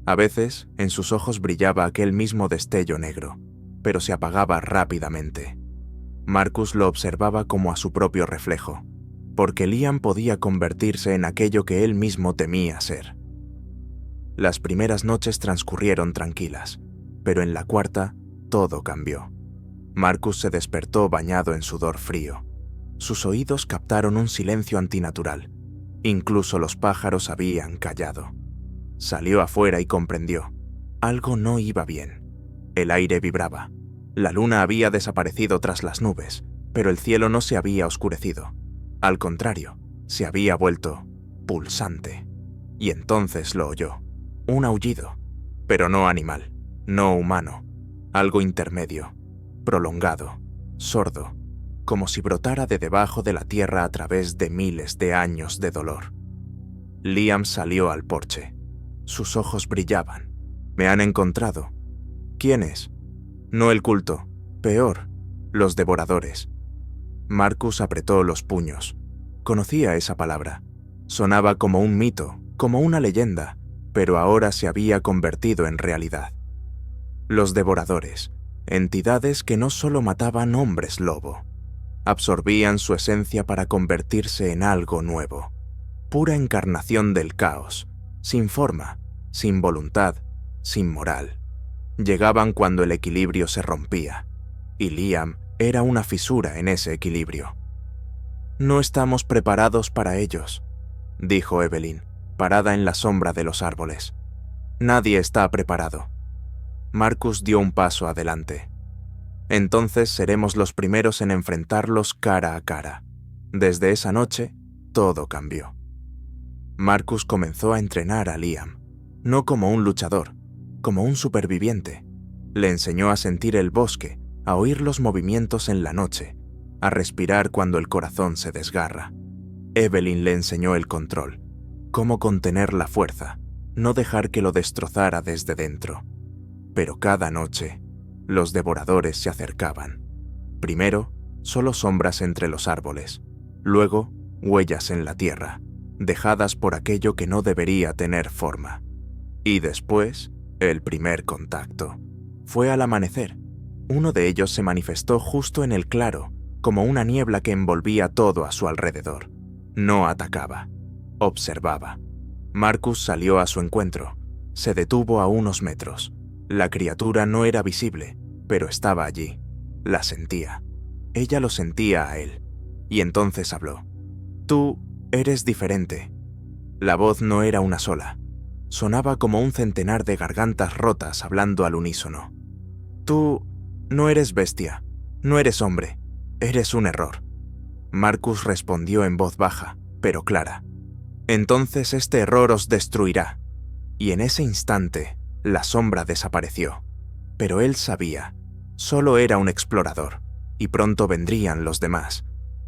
A veces, en sus ojos brillaba aquel mismo destello negro, pero se apagaba rápidamente. Marcus lo observaba como a su propio reflejo, porque Liam podía convertirse en aquello que él mismo temía ser. Las primeras noches transcurrieron tranquilas, pero en la cuarta, todo cambió. Marcus se despertó bañado en sudor frío. Sus oídos captaron un silencio antinatural. Incluso los pájaros habían callado. Salió afuera y comprendió. Algo no iba bien. El aire vibraba. La luna había desaparecido tras las nubes, pero el cielo no se había oscurecido. Al contrario, se había vuelto pulsante. Y entonces lo oyó. Un aullido, pero no animal, no humano, algo intermedio, prolongado, sordo, como si brotara de debajo de la tierra a través de miles de años de dolor. Liam salió al porche. Sus ojos brillaban. «Me han encontrado». «¿Quiénes?» «No el culto. Peor, los devoradores». Marcus apretó los puños. Conocía esa palabra. Sonaba como un mito, como una leyenda, pero ahora se había convertido en realidad. Los devoradores, entidades que no solo mataban hombres lobo, absorbían su esencia para convertirse en algo nuevo, pura encarnación del caos, sin forma, sin voluntad, sin moral. Llegaban cuando el equilibrio se rompía, y Liam era una fisura en ese equilibrio. «No estamos preparados para ellos», dijo Evelyn, parada en la sombra de los árboles. «Nadie está preparado». Marcus dio un paso adelante. «Entonces seremos los primeros en enfrentarlos cara a cara». Desde esa noche, todo cambió. Marcus comenzó a entrenar a Liam, no como un luchador, como un superviviente. Le enseñó a sentir el bosque, a oír los movimientos en la noche, a respirar cuando el corazón se desgarra. Evelyn le enseñó el control, cómo contener la fuerza, no dejar que lo destrozara desde dentro. Pero cada noche, los devoradores se acercaban. Primero, solo sombras entre los árboles, luego, huellas en la tierra, dejadas por aquello que no debería tener forma. Y después, el primer contacto. Fue al amanecer. Uno de ellos se manifestó justo en el claro, como una niebla que envolvía todo a su alrededor. No atacaba, observaba. Marcus salió a su encuentro. Se detuvo a unos metros. La criatura no era visible, pero estaba allí. La sentía. Ella lo sentía a él. Y entonces habló. «Tú eres diferente». La voz no era una sola. Sonaba como un centenar de gargantas rotas hablando al unísono. «Tú no eres bestia, no eres hombre, eres un error». Marcus respondió en voz baja, pero clara. «Entonces este error os destruirá». Y en ese instante, la sombra desapareció. Pero él sabía, solo era un explorador, y pronto vendrían los demás.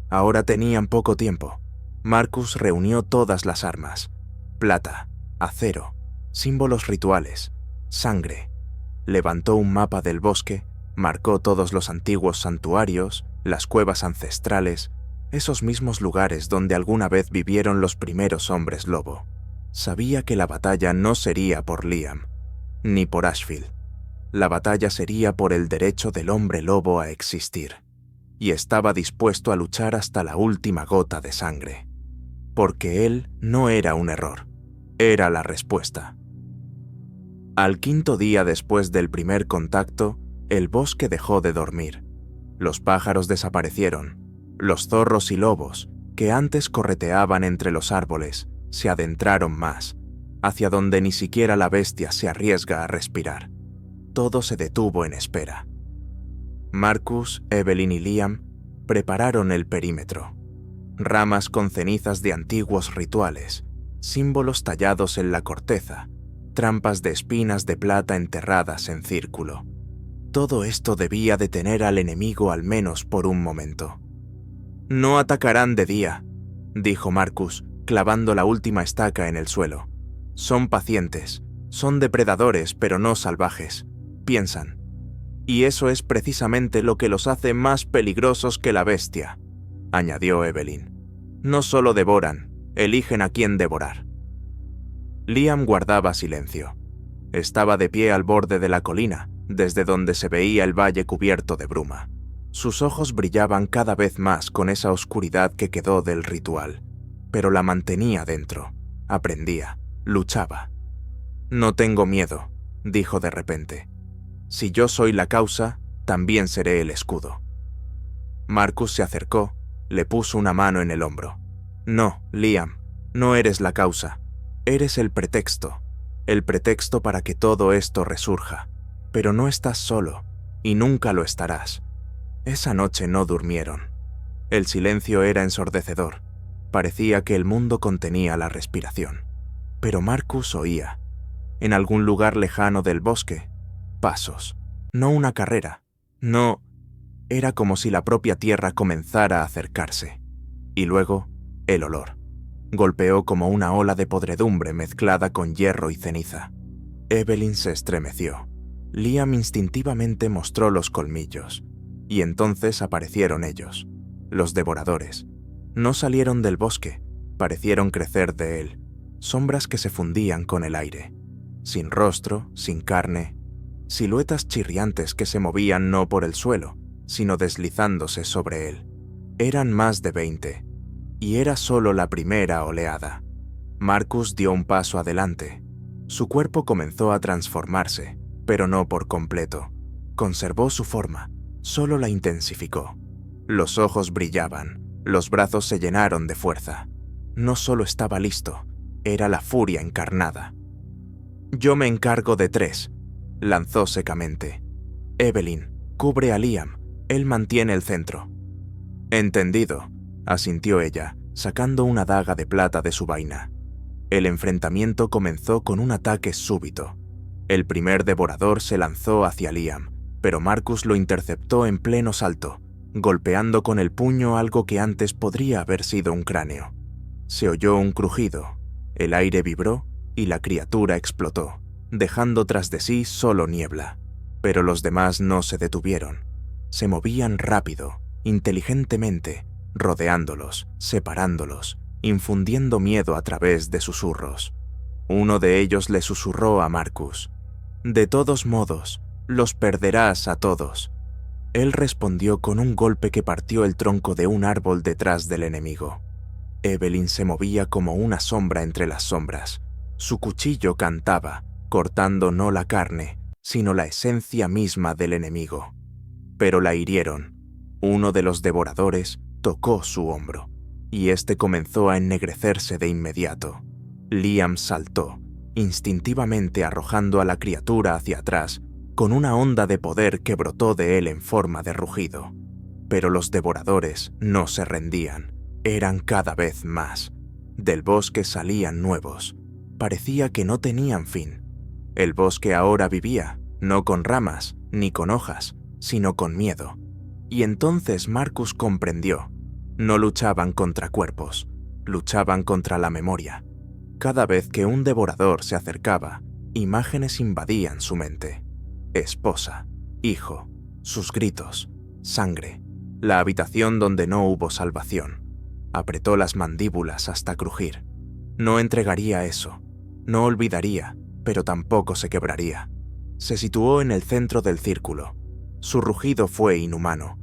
Ahora tenían poco tiempo. Marcus reunió todas las armas: plata, acero, símbolos rituales, sangre. Levantó un mapa del bosque, marcó todos los antiguos santuarios, las cuevas ancestrales, esos mismos lugares donde alguna vez vivieron los primeros hombres lobo. Sabía que la batalla no sería por Liam, ni por Ashfield. La batalla sería por el derecho del hombre lobo a existir, y estaba dispuesto a luchar hasta la última gota de sangre. Porque él no era un error, era la respuesta. Al quinto día después del primer contacto, el bosque dejó de dormir. Los pájaros desaparecieron. Los zorros y lobos, que antes correteaban entre los árboles, se adentraron más, hacia donde ni siquiera la bestia se arriesga a respirar. Todo se detuvo en espera. Marcus, Evelyn y Liam prepararon el perímetro. Ramas con cenizas de antiguos rituales, símbolos tallados en la corteza, trampas de espinas de plata enterradas en círculo. Todo esto debía detener al enemigo al menos por un momento. «No atacarán de día», dijo Marcus, clavando la última estaca en el suelo. «Son pacientes, son depredadores pero no salvajes. Piensan. Y eso es precisamente lo que los hace más peligrosos que la bestia», añadió Evelyn. «No solo devoran, eligen a quién devorar». Liam guardaba silencio. Estaba de pie al borde de la colina, desde donde se veía el valle cubierto de bruma. Sus ojos brillaban cada vez más con esa oscuridad que quedó del ritual, pero la mantenía dentro. Aprendía, luchaba. «No tengo miedo», dijo de repente. Si yo soy la causa, también seré el escudo. Marcus se acercó, le puso una mano en el hombro. No, Liam, no eres la causa. Eres el pretexto para que todo esto resurja. Pero no estás solo, y nunca lo estarás. Esa noche no durmieron. El silencio era ensordecedor. Parecía que el mundo contenía la respiración. Pero Marcus oía. En algún lugar lejano del bosque, pasos. No una carrera. No. Era como si la propia tierra comenzara a acercarse. Y luego, el olor. Golpeó como una ola de podredumbre mezclada con hierro y ceniza. Evelyn se estremeció. Liam instintivamente mostró los colmillos. Y entonces aparecieron ellos, los devoradores. No salieron del bosque, parecieron crecer de él, sombras que se fundían con el aire. Sin rostro, sin carne, siluetas chirriantes que se movían no por el suelo, sino deslizándose sobre él. Eran más de 20, y era solo la primera oleada. Marcus dio un paso adelante. Su cuerpo comenzó a transformarse, pero no por completo. Conservó su forma, solo la intensificó. Los ojos brillaban, los brazos se llenaron de fuerza. No solo estaba listo, era la furia encarnada. «Yo me encargo de 3», lanzó secamente. «Evelyn, cubre a Liam, él mantiene el centro». «Entendido», asintió ella, sacando una daga de plata de su vaina. El enfrentamiento comenzó con un ataque súbito. El primer devorador se lanzó hacia Liam, pero Marcus lo interceptó en pleno salto, golpeando con el puño algo que antes podría haber sido un cráneo. Se oyó un crujido, el aire vibró y la criatura explotó, dejando tras de sí solo niebla. Pero los demás no se detuvieron. Se movían rápido, inteligentemente, rodeándolos, separándolos, infundiendo miedo a través de susurros. Uno de ellos le susurró a Marcus: «De todos modos, los perderás a todos». Él respondió con un golpe que partió el tronco de un árbol detrás del enemigo. Evelyn se movía como una sombra entre las sombras. Su cuchillo cantaba, cortando no la carne, sino la esencia misma del enemigo. Pero la hirieron. Uno de los devoradores tocó su hombro, y este comenzó a ennegrecerse de inmediato. Liam saltó, instintivamente arrojando a la criatura hacia atrás, con una onda de poder que brotó de él en forma de rugido. Pero los devoradores no se rendían, eran cada vez más. Del bosque salían nuevos. Parecía que no tenían fin. El bosque ahora vivía, no con ramas, ni con hojas, sino con miedo. Y entonces Marcus comprendió. No luchaban contra cuerpos, luchaban contra la memoria. Cada vez que un devorador se acercaba, imágenes invadían su mente. Esposa, hijo, sus gritos, sangre, la habitación donde no hubo salvación. Apretó las mandíbulas hasta crujir. No entregaría eso, no olvidaría, pero tampoco se quebraría. Se situó en el centro del círculo. Su rugido fue inhumano.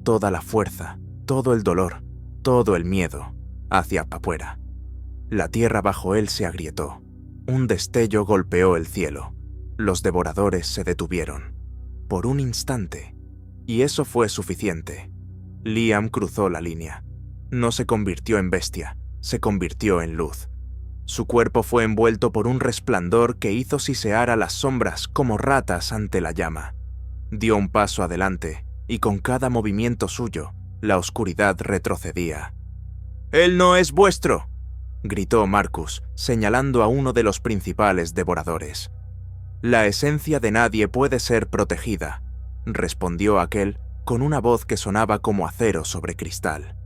Toda la fuerza, todo el dolor, todo el miedo, hacia afuera. La tierra bajo él se agrietó. Un destello golpeó el cielo. Los devoradores se detuvieron. Por un instante. Y eso fue suficiente. Liam cruzó la línea. No se convirtió en bestia, se convirtió en luz. Su cuerpo fue envuelto por un resplandor que hizo sisear a las sombras como ratas ante la llama. Dio un paso adelante, y con cada movimiento suyo, la oscuridad retrocedía. «¡Él no es vuestro!», gritó Marcus, señalando a uno de los principales devoradores. «La esencia de nadie puede ser protegida», respondió aquel con una voz que sonaba como acero sobre cristal.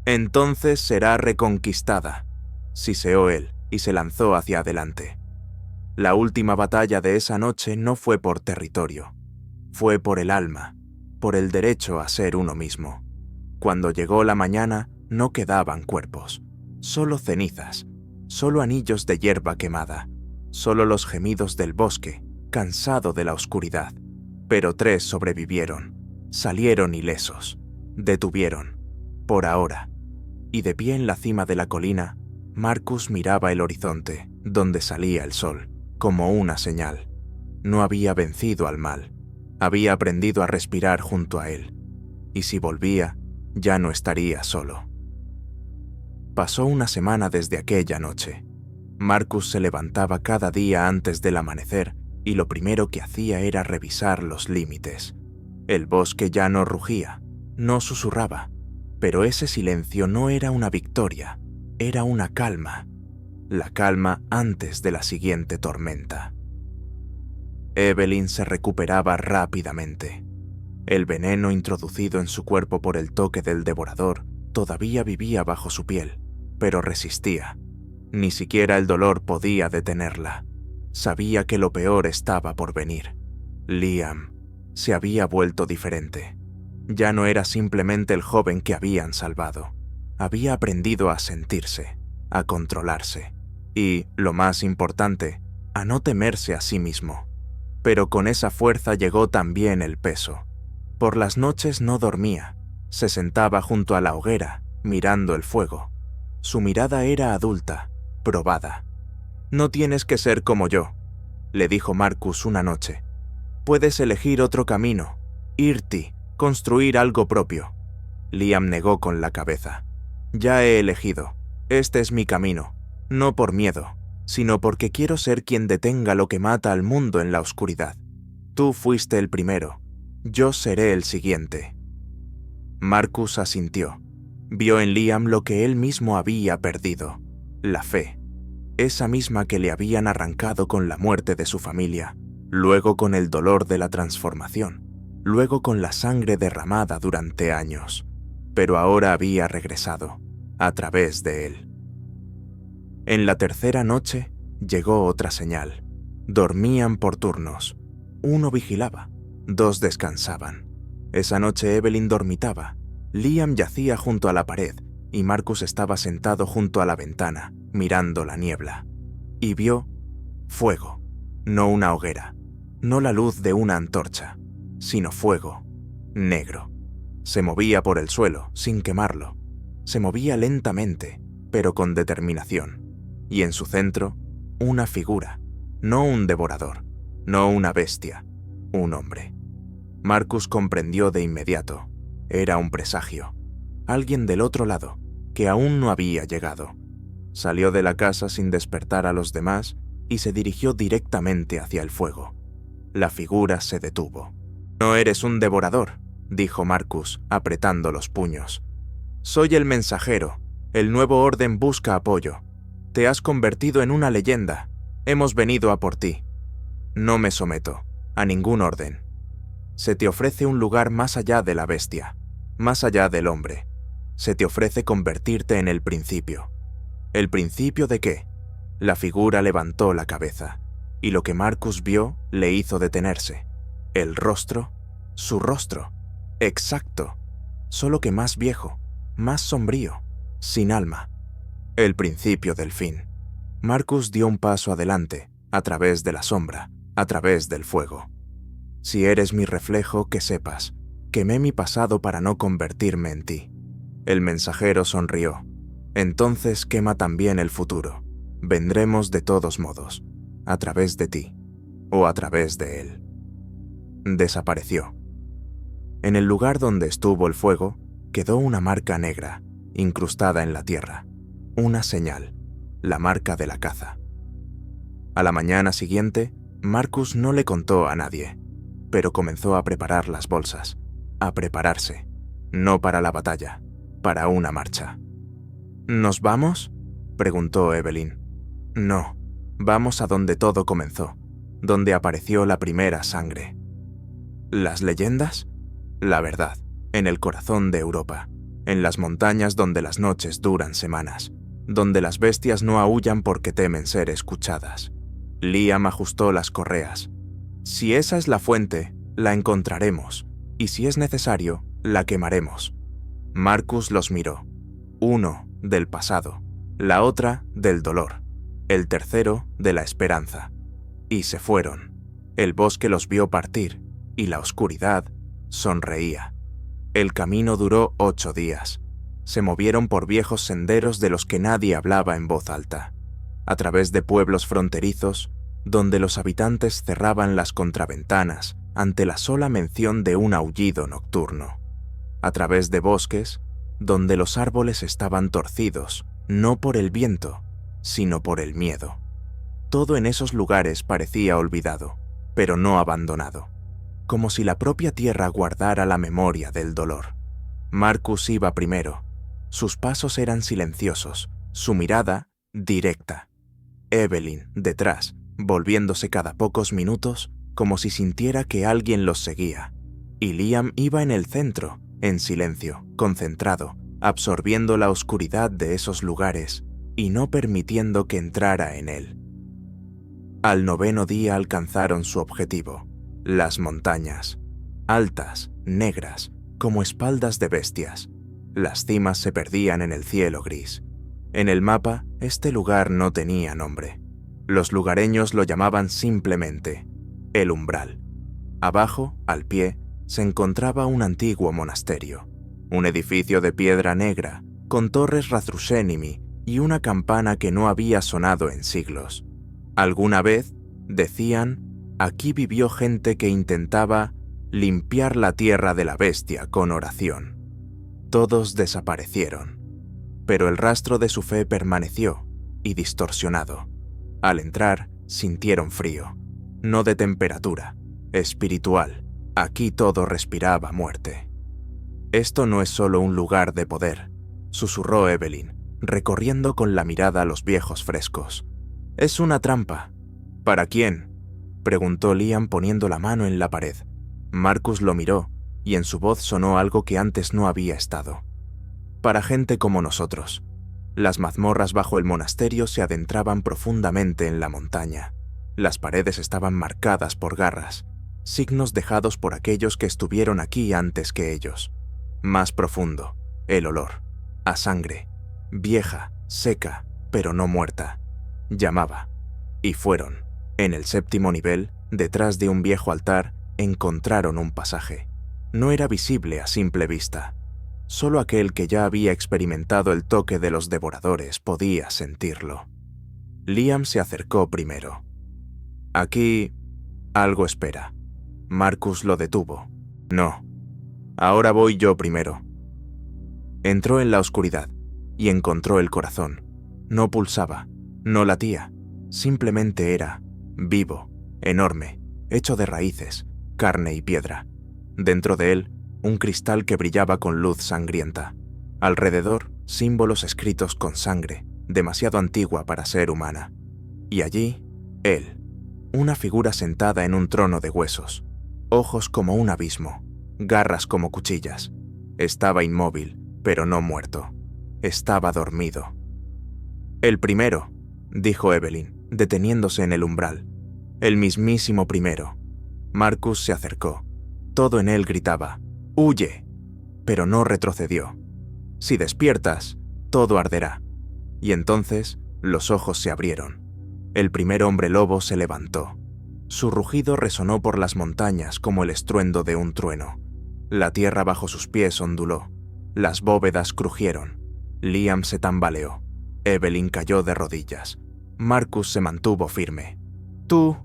«Entonces será reconquistada», siseó él y se lanzó hacia adelante. La última batalla de esa noche no fue por territorio, fue por el alma, por el derecho a ser uno mismo. Cuando llegó la mañana, no quedaban cuerpos, solo cenizas, solo anillos de hierba quemada, solo los gemidos del bosque, cansado de la oscuridad. Pero 3 sobrevivieron, salieron ilesos, detuvieron, por ahora. Y de pie en la cima de la colina, Marcus miraba el horizonte, donde salía el sol, como una señal. No había vencido al mal, Había aprendido a respirar junto a él, y si volvía, ya no estaría solo. Pasó una semana desde aquella noche. Marcus se levantaba cada día antes del amanecer y lo primero que hacía era revisar los límites. El bosque ya no rugía, no susurraba, pero ese silencio no era una victoria, era una calma. La calma antes de la siguiente tormenta. Evelyn se recuperaba rápidamente. El veneno introducido en su cuerpo por el toque del devorador todavía vivía bajo su piel, pero resistía. Ni siquiera el dolor podía detenerla. Sabía que lo peor estaba por venir. Liam se había vuelto diferente. Ya no era simplemente el joven que habían salvado. Había aprendido a sentirse, a controlarse y, lo más importante, a no temerse a sí mismo. Pero con esa fuerza llegó también el peso. Por las noches no dormía. Se sentaba junto a la hoguera, mirando el fuego. Su mirada era adulta, probada. «No tienes que ser como yo», le dijo Marcus una noche. «Puedes elegir otro camino, irte, construir algo propio». Liam negó con la cabeza. «Ya he elegido. Este es mi camino. No por miedo, sino porque quiero ser quien detenga lo que mata al mundo en la oscuridad. Tú fuiste el primero. Yo seré el siguiente». Marcus asintió. Vio en Liam lo que él mismo había perdido, la fe, esa misma que le habían arrancado con la muerte de su familia, luego con el dolor de la transformación, luego con la sangre derramada durante años, pero ahora había regresado, a través de él. En la tercera noche llegó otra señal. Dormían por turnos. Uno vigilaba, dos descansaban. Esa noche Evelyn dormitaba. Liam yacía junto a la pared y Marcus estaba sentado junto a la ventana, mirando la niebla. Y vio fuego, no una hoguera, no la luz de una antorcha, sino fuego, negro. Se movía por el suelo, sin quemarlo. Se movía lentamente, pero con determinación. Y en su centro, una figura, no un devorador, no una bestia, un hombre. Marcus comprendió de inmediato. Era un presagio. Alguien del otro lado, que aún no había llegado. Salió de la casa sin despertar a los demás y se dirigió directamente hacia el fuego. La figura se detuvo. «No eres un devorador», dijo Marcus, apretando los puños. «Soy el mensajero. El nuevo orden busca apoyo. Te has convertido en una leyenda. Hemos venido a por ti. No me someto a ningún orden. Se te ofrece un lugar más allá de la bestia, más allá del hombre. Se te ofrece convertirte en el principio». ¿El principio de qué? La figura levantó la cabeza, y lo que Marcus vio le hizo detenerse. El rostro, su rostro, exacto, solo que más viejo, más sombrío, sin alma. El principio del fin. Marcus dio un paso adelante, a través de la sombra, a través del fuego. «Si eres mi reflejo, que sepas, quemé mi pasado para no convertirme en ti». El mensajero sonrió. «Entonces quema también el futuro. Vendremos de todos modos, a través de ti, o a través de él». Desapareció. En el lugar donde estuvo el fuego, quedó una marca negra, incrustada en la tierra. Una señal, la marca de la caza. A la mañana siguiente, Marcus no le contó a nadie, pero comenzó a preparar las bolsas, a prepararse, no para la batalla, para una marcha. «¿Nos vamos?», preguntó Evelyn. «No, vamos a donde todo comenzó, donde apareció la primera sangre». ¿Las leyendas? La verdad, en el corazón de Europa, en las montañas donde las noches duran semanas, donde las bestias no aúllan porque temen ser escuchadas. Liam ajustó las correas. «Si esa es la fuente, la encontraremos, y si es necesario, la quemaremos». Marcus los miró. Uno del pasado, la otra del dolor, el tercero de la esperanza. Y se fueron. El bosque los vio partir, y la oscuridad sonreía. El camino duró 8 días. Se movieron por viejos senderos de los que nadie hablaba en voz alta, a través de pueblos fronterizos, donde los habitantes cerraban las contraventanas ante la sola mención de un aullido nocturno, a través de bosques donde los árboles estaban torcidos, no por el viento, sino por el miedo. Todo en esos lugares parecía olvidado, pero no abandonado, como si la propia tierra guardara la memoria del dolor. Marcus iba primero. Sus pasos eran silenciosos, su mirada directa. Evelyn, detrás, volviéndose cada pocos minutos, como si sintiera que alguien los seguía. Y Liam iba en el centro, en silencio, concentrado, absorbiendo la oscuridad de esos lugares y no permitiendo que entrara en él. Al 9º día alcanzaron su objetivo, las montañas, altas, negras, como espaldas de bestias. Las cimas se perdían en el cielo gris. En el mapa, este lugar no tenía nombre. Los lugareños lo llamaban simplemente el Umbral. Abajo, al pie, se encontraba un antiguo monasterio, un edificio de piedra negra, con torres razrushenimi y una campana que no había sonado en siglos. Alguna vez, decían, aquí vivió gente que intentaba limpiar la tierra de la bestia con oración. Todos desaparecieron, pero el rastro de su fe permaneció, y distorsionado. Al entrar, sintieron frío, no de temperatura, espiritual. Aquí todo respiraba muerte. Esto no es solo un lugar de poder, susurró Evelyn, recorriendo con la mirada los viejos frescos. Es una trampa. ¿Para quién?, preguntó Liam poniendo la mano en la pared. Marcus lo miró, y en su voz sonó algo que antes no había estado. Para gente como nosotros. Las mazmorras bajo el monasterio se adentraban profundamente en la montaña. Las paredes estaban marcadas por garras, signos dejados por aquellos que estuvieron aquí antes que ellos. Más profundo, el olor, a sangre, vieja, seca, pero no muerta. Llamaba. Y fueron. En el 7º nivel, detrás de un viejo altar, encontraron un pasaje. No era visible a simple vista. Solo aquel que ya había experimentado el toque de los devoradores podía sentirlo. Liam se acercó primero. Aquí algo espera. Marcus lo detuvo. No. Ahora voy yo primero. Entró en la oscuridad y encontró el corazón. No pulsaba, no latía, simplemente era vivo, enorme, hecho de raíces, carne y piedra. Dentro de él, un cristal que brillaba con luz sangrienta. Alrededor, símbolos escritos con sangre, demasiado antigua para ser humana. Y allí, él, una figura sentada en un trono de huesos, ojos como un abismo, garras como cuchillas. Estaba inmóvil, pero no muerto. Estaba dormido. El primero, dijo Evelyn, deteniéndose en el umbral. El mismísimo primero. Marcus se acercó. Todo en él gritaba, ¡huye! Pero no retrocedió. Si despiertas, todo arderá. Y entonces los ojos se abrieron. El primer hombre lobo se levantó. Su rugido resonó por las montañas como el estruendo de un trueno. La tierra bajo sus pies onduló. Las bóvedas crujieron. Liam se tambaleó. Evelyn cayó de rodillas. Marcus se mantuvo firme. «Tú»,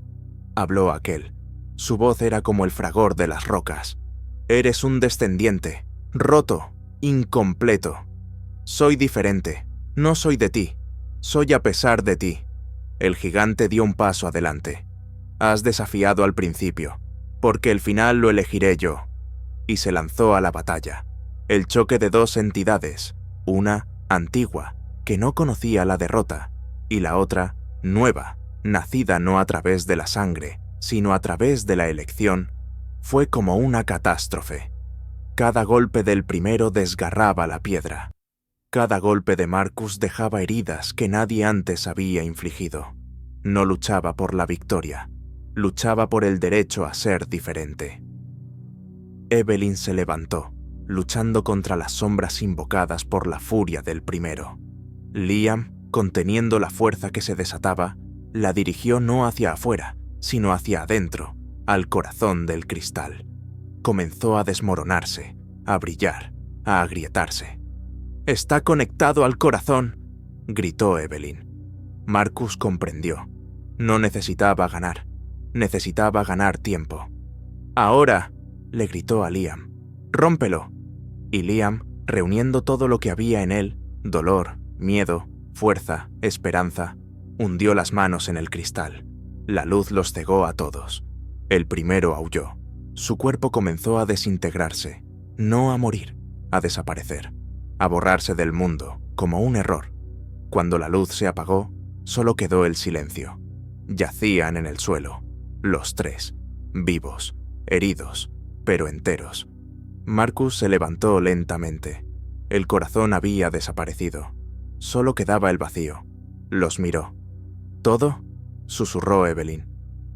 habló aquel. Su voz era como el fragor de las rocas. «Eres un descendiente, roto, incompleto. Soy diferente, no soy de ti, soy a pesar de ti». El gigante dio un paso adelante. «Has desafiado al principio, porque el final lo elegiré yo». Y se lanzó a la batalla. El choque de dos entidades, una antigua, que no conocía la derrota, y la otra nueva, nacida no a través de la sangre, sino a través de la elección, fue como una catástrofe. Cada golpe del primero desgarraba la piedra. Cada golpe de Marcus dejaba heridas que nadie antes había infligido. No luchaba por la victoria, luchaba por el derecho a ser diferente. Evelyn se levantó, luchando contra las sombras invocadas por la furia del primero. Liam, conteniendo la fuerza que se desataba, la dirigió no hacia afuera, sino hacia adentro, al corazón del cristal. Comenzó a desmoronarse, a brillar, a agrietarse. «Está conectado al corazón», gritó Evelyn. Marcus comprendió. No necesitaba ganar tiempo. «Ahora», le gritó a Liam, «rómpelo». Y Liam, reuniendo todo lo que había en él, dolor, miedo, fuerza, esperanza, hundió las manos en el cristal. La luz los cegó a todos. El primero aulló. Su cuerpo comenzó a desintegrarse, no a morir, a desaparecer, a borrarse del mundo, como un error. Cuando la luz se apagó, solo quedó el silencio. Yacían en el suelo, los tres, vivos, heridos, pero enteros. Marcus se levantó lentamente. El corazón había desaparecido. Solo quedaba el vacío. Los miró. ¿Todo?, susurró Evelyn.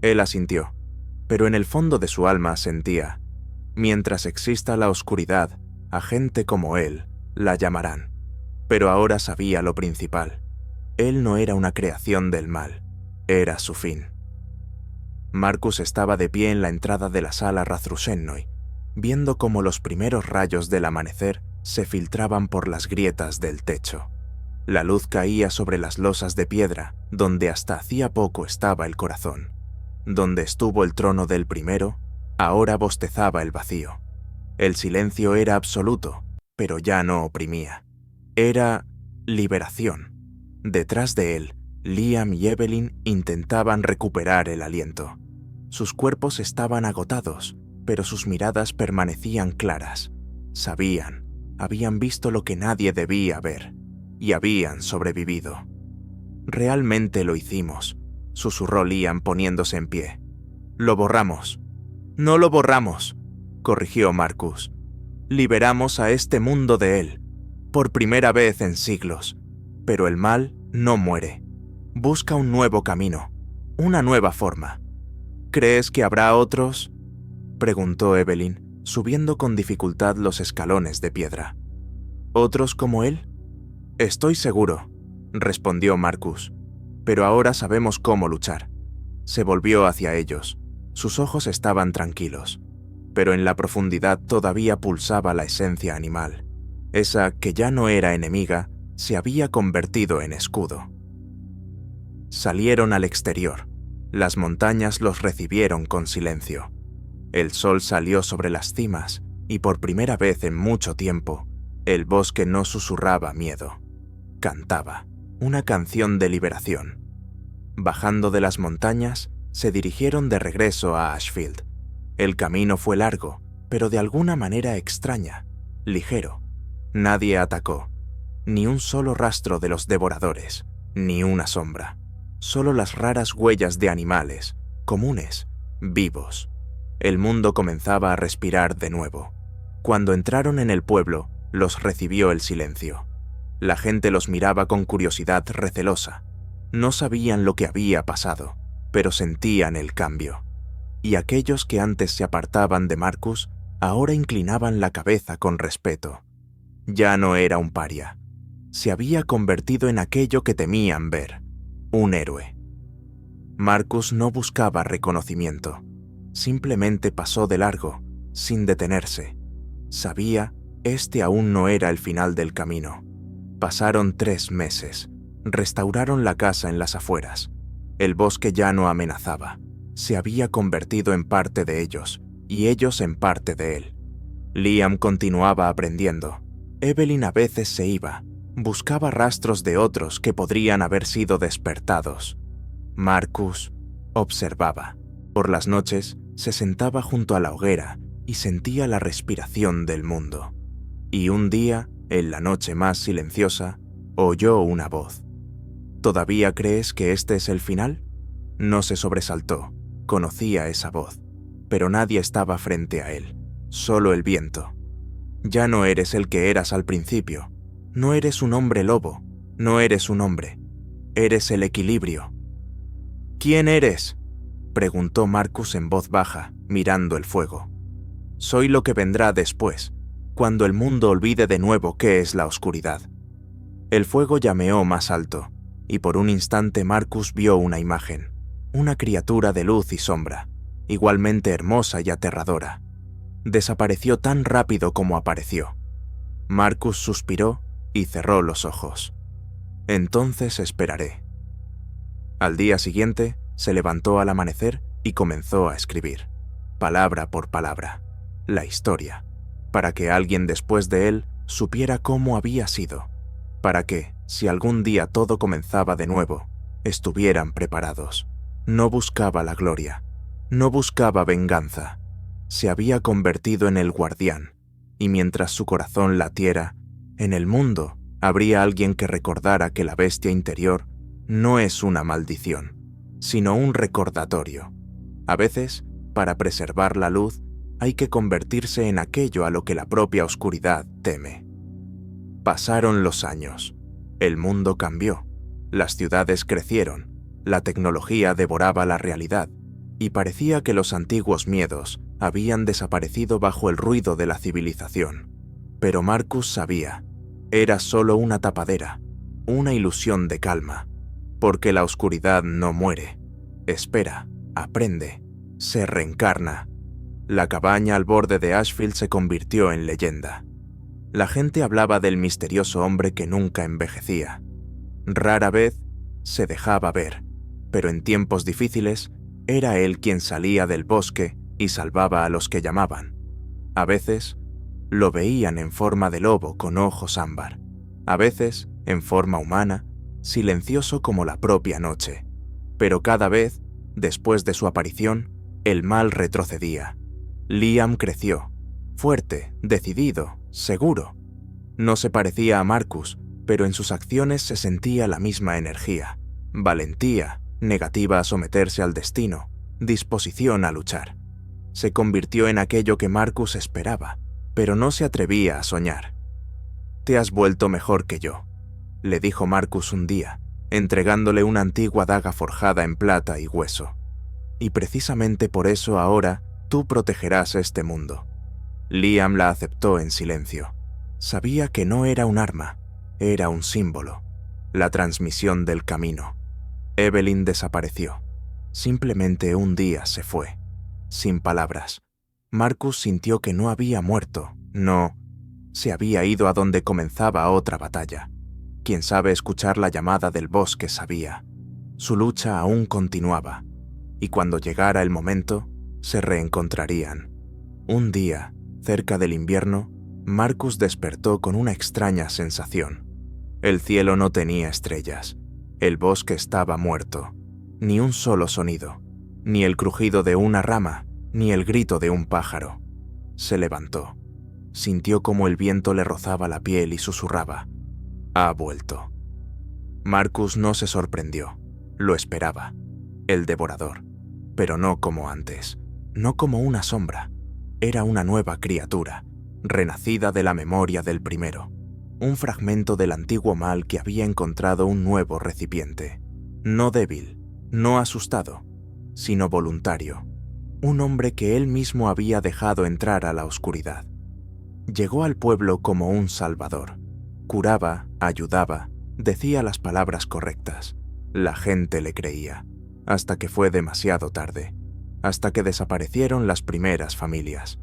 Él asintió, pero en el fondo de su alma sentía: mientras exista la oscuridad, a gente como él la llamarán. Pero ahora sabía lo principal. Él no era una creación del mal, era su fin. Marcus estaba de pie en la entrada de la sala Razrusennoi, viendo cómo los primeros rayos del amanecer se filtraban por las grietas del techo. La luz caía sobre las losas de piedra, donde hasta hacía poco estaba el corazón. Donde estuvo el trono del primero, ahora bostezaba el vacío. El silencio era absoluto, pero ya no oprimía. Era liberación. Detrás de él, Liam y Evelyn intentaban recuperar el aliento. Sus cuerpos estaban agotados, pero sus miradas permanecían claras. Sabían, habían visto lo que nadie debía ver, y habían sobrevivido. «Realmente lo hicimos», susurró Liam poniéndose en pie. «Lo borramos». «No lo borramos», corrigió Marcus. «Liberamos a este mundo de él, por primera vez en siglos. Pero el mal no muere. Busca un nuevo camino, una nueva forma». «¿Crees que habrá otros?», preguntó Evelyn, subiendo con dificultad los escalones de piedra. «¿Otros como él?». «Estoy seguro», respondió Marcus, «pero ahora sabemos cómo luchar». Se volvió hacia ellos. Sus ojos estaban tranquilos, pero en la profundidad todavía pulsaba la esencia animal. Esa que ya no era enemiga, se había convertido en escudo. Salieron al exterior. Las montañas los recibieron con silencio. El sol salió sobre las cimas y por primera vez en mucho tiempo, el bosque no susurraba miedo. Cantaba una canción de liberación. Bajando de las montañas, se dirigieron de regreso a Ashfield. El camino fue largo, pero de alguna manera extraña, ligero. Nadie atacó, ni un solo rastro de los devoradores, ni una sombra. Solo las raras huellas de animales, comunes, vivos. El mundo comenzaba a respirar de nuevo. Cuando entraron en el pueblo, los recibió el silencio. La gente los miraba con curiosidad recelosa. No sabían lo que había pasado, pero sentían el cambio. Y aquellos que antes se apartaban de Marcus, ahora inclinaban la cabeza con respeto. Ya no era un paria. Se había convertido en aquello que temían ver, un héroe. Marcus no buscaba reconocimiento. Simplemente pasó de largo, sin detenerse. Sabía, este aún no era el final del camino. Pasaron 3 meses. Restauraron la casa en las afueras. El bosque ya no amenazaba. Se había convertido en parte de ellos, y ellos en parte de él. Liam continuaba aprendiendo. Evelyn a veces se iba. Buscaba rastros de otros que podrían haber sido despertados. Marcus observaba. Por las noches, se sentaba junto a la hoguera y sentía la respiración del mundo. Y un día, en la noche más silenciosa, oyó una voz. ¿Todavía crees que este es el final? No se sobresaltó, conocía esa voz, pero nadie estaba frente a él, solo el viento. Ya no eres el que eras al principio, no eres un hombre lobo, no eres un hombre, eres el equilibrio. ¿Quién eres?, preguntó Marcus en voz baja, mirando el fuego. Soy lo que vendrá después, cuando el mundo olvide de nuevo qué es la oscuridad. El fuego llameó más alto, y por un instante Marcus vio una imagen, una criatura de luz y sombra, igualmente hermosa y aterradora. Desapareció tan rápido como apareció. Marcus suspiró y cerró los ojos. Entonces esperaré. Al día siguiente, se levantó al amanecer y comenzó a escribir. palabra por palabra, la historia, para que alguien después de él supiera cómo había sido, para que, si algún día todo comenzaba de nuevo, estuvieran preparados. No buscaba la gloria, no buscaba venganza. Se había convertido en el guardián, y mientras su corazón latiera, en el mundo habría alguien que recordara que la bestia interior no es una maldición, sino un recordatorio. A veces, para preservar la luz, hay que convertirse en aquello a lo que la propia oscuridad teme. Pasaron los años. El mundo cambió. Las ciudades crecieron. La tecnología devoraba la realidad. Y parecía que los antiguos miedos habían desaparecido bajo el ruido de la civilización. Pero Marcus sabía. Era solo una tapadera. Una ilusión de calma. Porque la oscuridad no muere. Espera, aprende, se reencarna. La cabaña al borde de Ashfield se convirtió en leyenda. La gente hablaba del misterioso hombre que nunca envejecía. Rara vez se dejaba ver, pero en tiempos difíciles era él quien salía del bosque y salvaba a los que llamaban. A veces lo veían en forma de lobo con ojos ámbar, a veces en forma humana, silencioso como la propia noche. Pero cada vez, después de su aparición, el mal retrocedía. Liam creció, fuerte, decidido, seguro. No se parecía a Marcus, pero en sus acciones se sentía la misma energía, valentía, negativa a someterse al destino, disposición a luchar. Se convirtió en aquello que Marcus esperaba, pero no se atrevía a soñar. «Te has vuelto mejor que yo», le dijo Marcus un día, entregándole una antigua daga forjada en plata y hueso. «Y precisamente por eso ahora tú protegerás este mundo». Liam la aceptó en silencio. Sabía que no era un arma, era un símbolo, la transmisión del camino. Evelyn desapareció. Simplemente un día se fue, sin palabras. Marcus sintió que no había muerto, no, se había ido a donde comenzaba otra batalla. Quien sabe escuchar la llamada del bosque sabía. Su lucha aún continuaba, y cuando llegara el momento, se reencontrarían. Un día, cerca del invierno, Marcus despertó con una extraña sensación. El cielo no tenía estrellas, el bosque estaba muerto, ni un solo sonido, ni el crujido de una rama, ni el grito de un pájaro. Se levantó, sintió como el viento le rozaba la piel y susurraba: «Ha vuelto». Marcus no se sorprendió, lo esperaba, el devorador, pero no como antes, no como una sombra. Era una nueva criatura, renacida de la memoria del primero, un fragmento del antiguo mal que había encontrado un nuevo recipiente. No débil, no asustado, sino voluntario, un hombre que él mismo había dejado entrar a la oscuridad. Llegó al pueblo como un salvador. Curaba, ayudaba, decía las palabras correctas. La gente le creía, hasta que fue demasiado tarde, hasta que desaparecieron las primeras familias,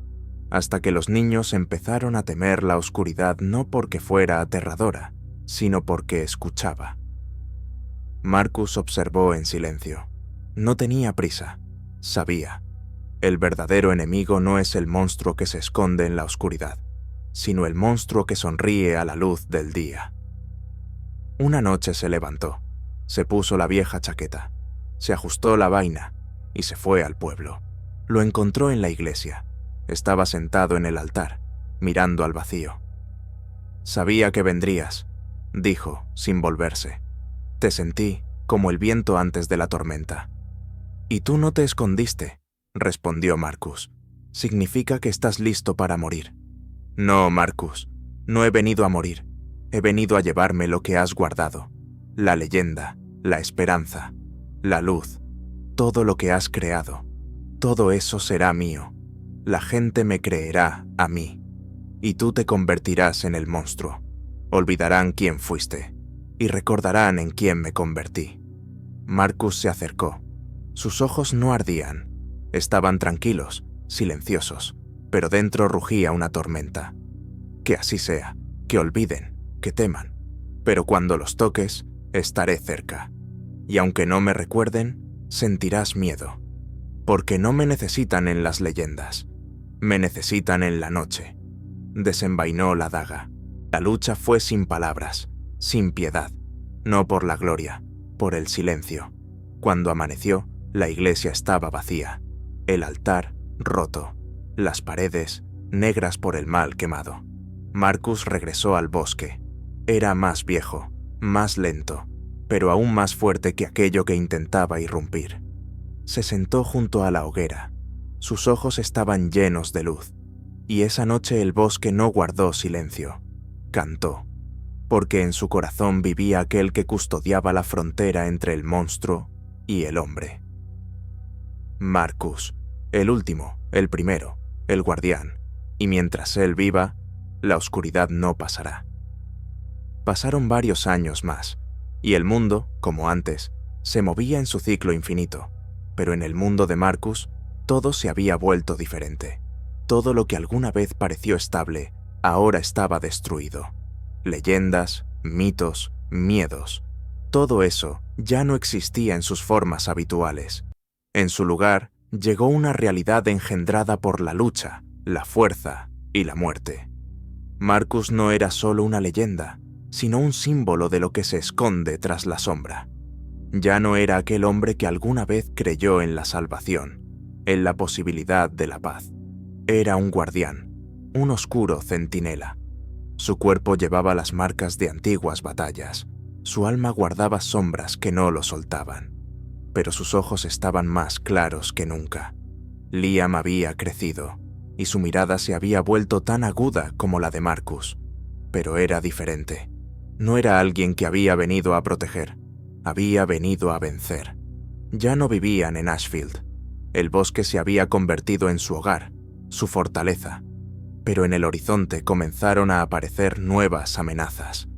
hasta que los niños empezaron a temer la oscuridad no porque fuera aterradora, sino porque escuchaba. Marcus observó en silencio. No tenía prisa, sabía. El verdadero enemigo no es el monstruo que se esconde en la oscuridad, sino el monstruo que sonríe a la luz del día. Una noche se levantó, se puso la vieja chaqueta, se ajustó la vaina y se fue al pueblo. Lo encontró en la iglesia. Estaba sentado en el altar, mirando al vacío. «Sabía que vendrías», dijo, sin volverse. «Te sentí como el viento antes de la tormenta». «Y tú no te escondiste», respondió Marcus. «Significa que estás listo para morir». «No, Marcus, no he venido a morir. He venido a llevarme lo que has guardado. La leyenda, la esperanza, la luz, todo lo que has creado. Todo eso será mío. La gente me creerá a mí, y tú te convertirás en el monstruo. Olvidarán quién fuiste, y recordarán en quién me convertí». Marcus se acercó. Sus ojos no ardían. Estaban tranquilos, silenciosos, pero dentro rugía una tormenta. «Que así sea, que olviden, que teman. Pero cuando los toques, estaré cerca. Y aunque no me recuerden, sentirás miedo. Porque no me necesitan en las leyendas, me necesitan en la noche. Desenvainó la daga. La lucha fue sin palabras, sin piedad, no por la gloria, por el silencio. Cuando amaneció, la iglesia estaba vacía, el altar roto, las paredes negras por el mal quemado. Marcus regresó al bosque. Era más viejo, más lento, pero aún más fuerte que aquello que intentaba irrumpir. Se sentó junto a la hoguera. Sus ojos estaban llenos de luz, y esa noche el bosque no guardó silencio. Cantó, porque en su corazón vivía aquel que custodiaba la frontera entre el monstruo y el hombre. Marcus, el último, el primero, el guardián, y mientras él viva, la oscuridad no pasará. Pasaron varios años más, y el mundo, como antes, se movía en su ciclo infinito, pero en el mundo de Marcus, todo se había vuelto diferente. Todo lo que alguna vez pareció estable, ahora estaba destruido. Leyendas, mitos, miedos, todo eso ya no existía en sus formas habituales. En su lugar, llegó una realidad engendrada por la lucha, la fuerza y la muerte. Marcus no era solo una leyenda, sino un símbolo de lo que se esconde tras la sombra. Ya no era aquel hombre que alguna vez creyó en la salvación, en la posibilidad de la paz. Era un guardián, un oscuro centinela. Su cuerpo llevaba las marcas de antiguas batallas, su alma guardaba sombras que no lo soltaban, pero sus ojos estaban más claros que nunca. Liam había crecido, y su mirada se había vuelto tan aguda como la de Marcus, pero era diferente. No era alguien que había venido a proteger, había venido a vencer. Ya no vivían en Ashfield. El bosque se había convertido en su hogar, su fortaleza, pero en el horizonte comenzaron a aparecer nuevas amenazas.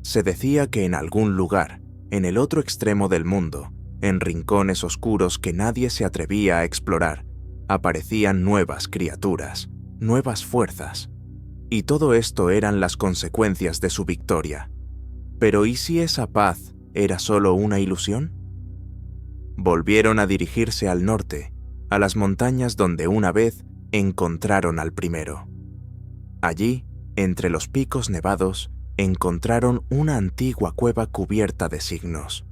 Se decía que en algún lugar, en el otro extremo del mundo, en rincones oscuros que nadie se atrevía a explorar, aparecían nuevas criaturas, nuevas fuerzas. Y todo esto eran las consecuencias de su victoria. Pero ¿y si esa paz era solo una ilusión? Volvieron a dirigirse al norte, a las montañas donde una vez encontraron al primero. Allí, entre los picos nevados, encontraron una antigua cueva cubierta de signos.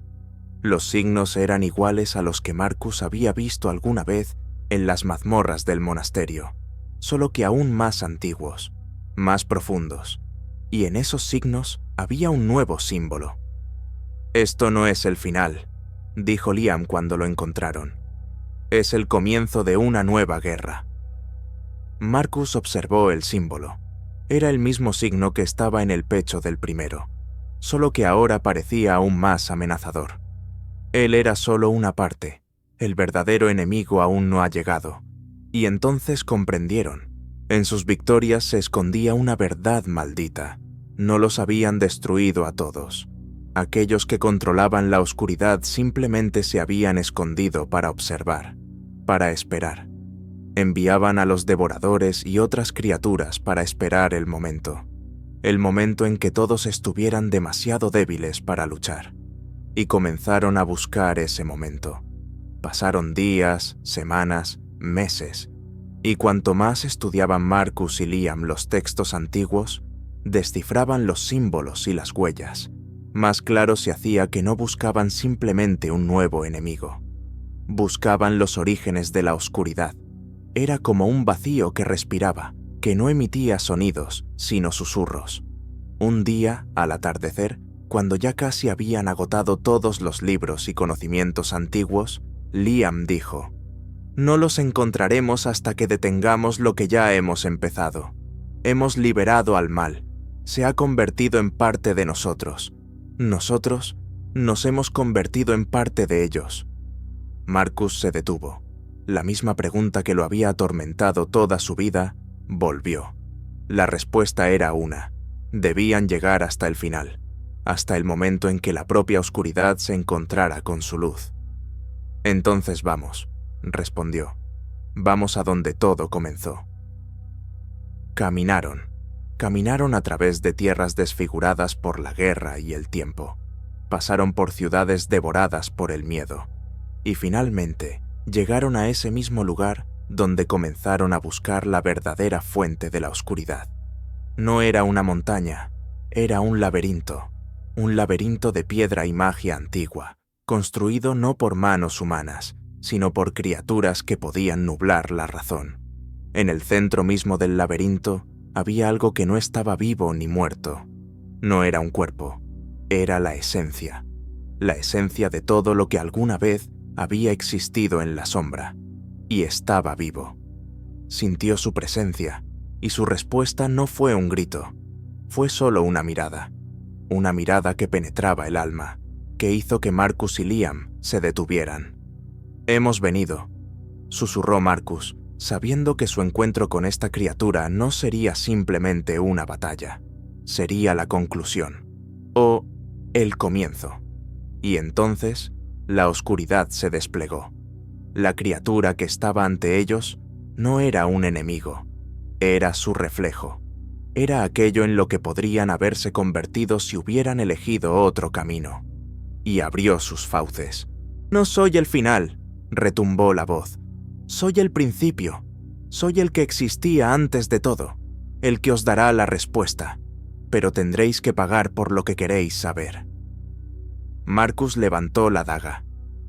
Los signos eran iguales a los que Marcus había visto alguna vez en las mazmorras del monasterio, solo que aún más antiguos, más profundos, y en esos signos había un nuevo símbolo. «Esto no es el final», dijo Liam cuando lo encontraron. «Es el comienzo de una nueva guerra». Marcus observó el símbolo. Era el mismo signo que estaba en el pecho del primero, solo que ahora parecía aún más amenazador. Él era solo una parte, el verdadero enemigo aún no ha llegado, y entonces comprendieron. En sus victorias se escondía una verdad maldita. No los habían destruido a todos. Aquellos que controlaban la oscuridad simplemente se habían escondido para observar, para esperar. Enviaban a los devoradores y otras criaturas para esperar el momento en que todos estuvieran demasiado débiles para luchar. Y comenzaron a buscar ese momento. Pasaron días, semanas, meses, y cuanto más estudiaban Marcus y Liam los textos antiguos, descifraban los símbolos y las huellas, más claro se hacía que no buscaban simplemente un nuevo enemigo. Buscaban los orígenes de la oscuridad. Era como un vacío que respiraba, que no emitía sonidos, sino susurros. Un día, al atardecer, cuando ya casi habían agotado todos los libros y conocimientos antiguos, Liam dijo: «No los encontraremos hasta que detengamos lo que ya hemos empezado. Hemos liberado al mal. Se ha convertido en parte de nosotros. Nosotros nos hemos convertido en parte de ellos». Marcus se detuvo. La misma pregunta que lo había atormentado toda su vida volvió. La respuesta era una. Debían llegar hasta el final, hasta el momento en que la propia oscuridad se encontrara con su luz. «Entonces vamos», respondió. «Vamos a donde todo comenzó». Caminaron a través de tierras desfiguradas por la guerra y el tiempo. Pasaron por ciudades devoradas por el miedo. Y finalmente Llegaron a ese mismo lugar donde comenzaron a buscar la verdadera fuente de la oscuridad. No era una montaña, era un laberinto de piedra y magia antigua, construido no por manos humanas, sino por criaturas que podían nublar la razón. En el centro mismo del laberinto había algo que no estaba vivo ni muerto. No era un cuerpo, era la esencia de todo lo que alguna vez había existido en la sombra, y estaba vivo. Sintió su presencia, y su respuesta no fue un grito, fue solo una mirada que penetraba el alma, que hizo que Marcus y Liam se detuvieran. «Hemos venido», susurró Marcus, sabiendo que su encuentro con esta criatura no sería simplemente una batalla, sería la conclusión, o el comienzo. Y entonces, la oscuridad se desplegó. La criatura que estaba ante ellos no era un enemigo, era su reflejo. Era aquello en lo que podrían haberse convertido si hubieran elegido otro camino. Y abrió sus fauces. «No soy el final», retumbó la voz. «Soy el principio. Soy el que existía antes de todo, el que os dará la respuesta. Pero tendréis que pagar por lo que queréis saber». Marcus levantó la daga.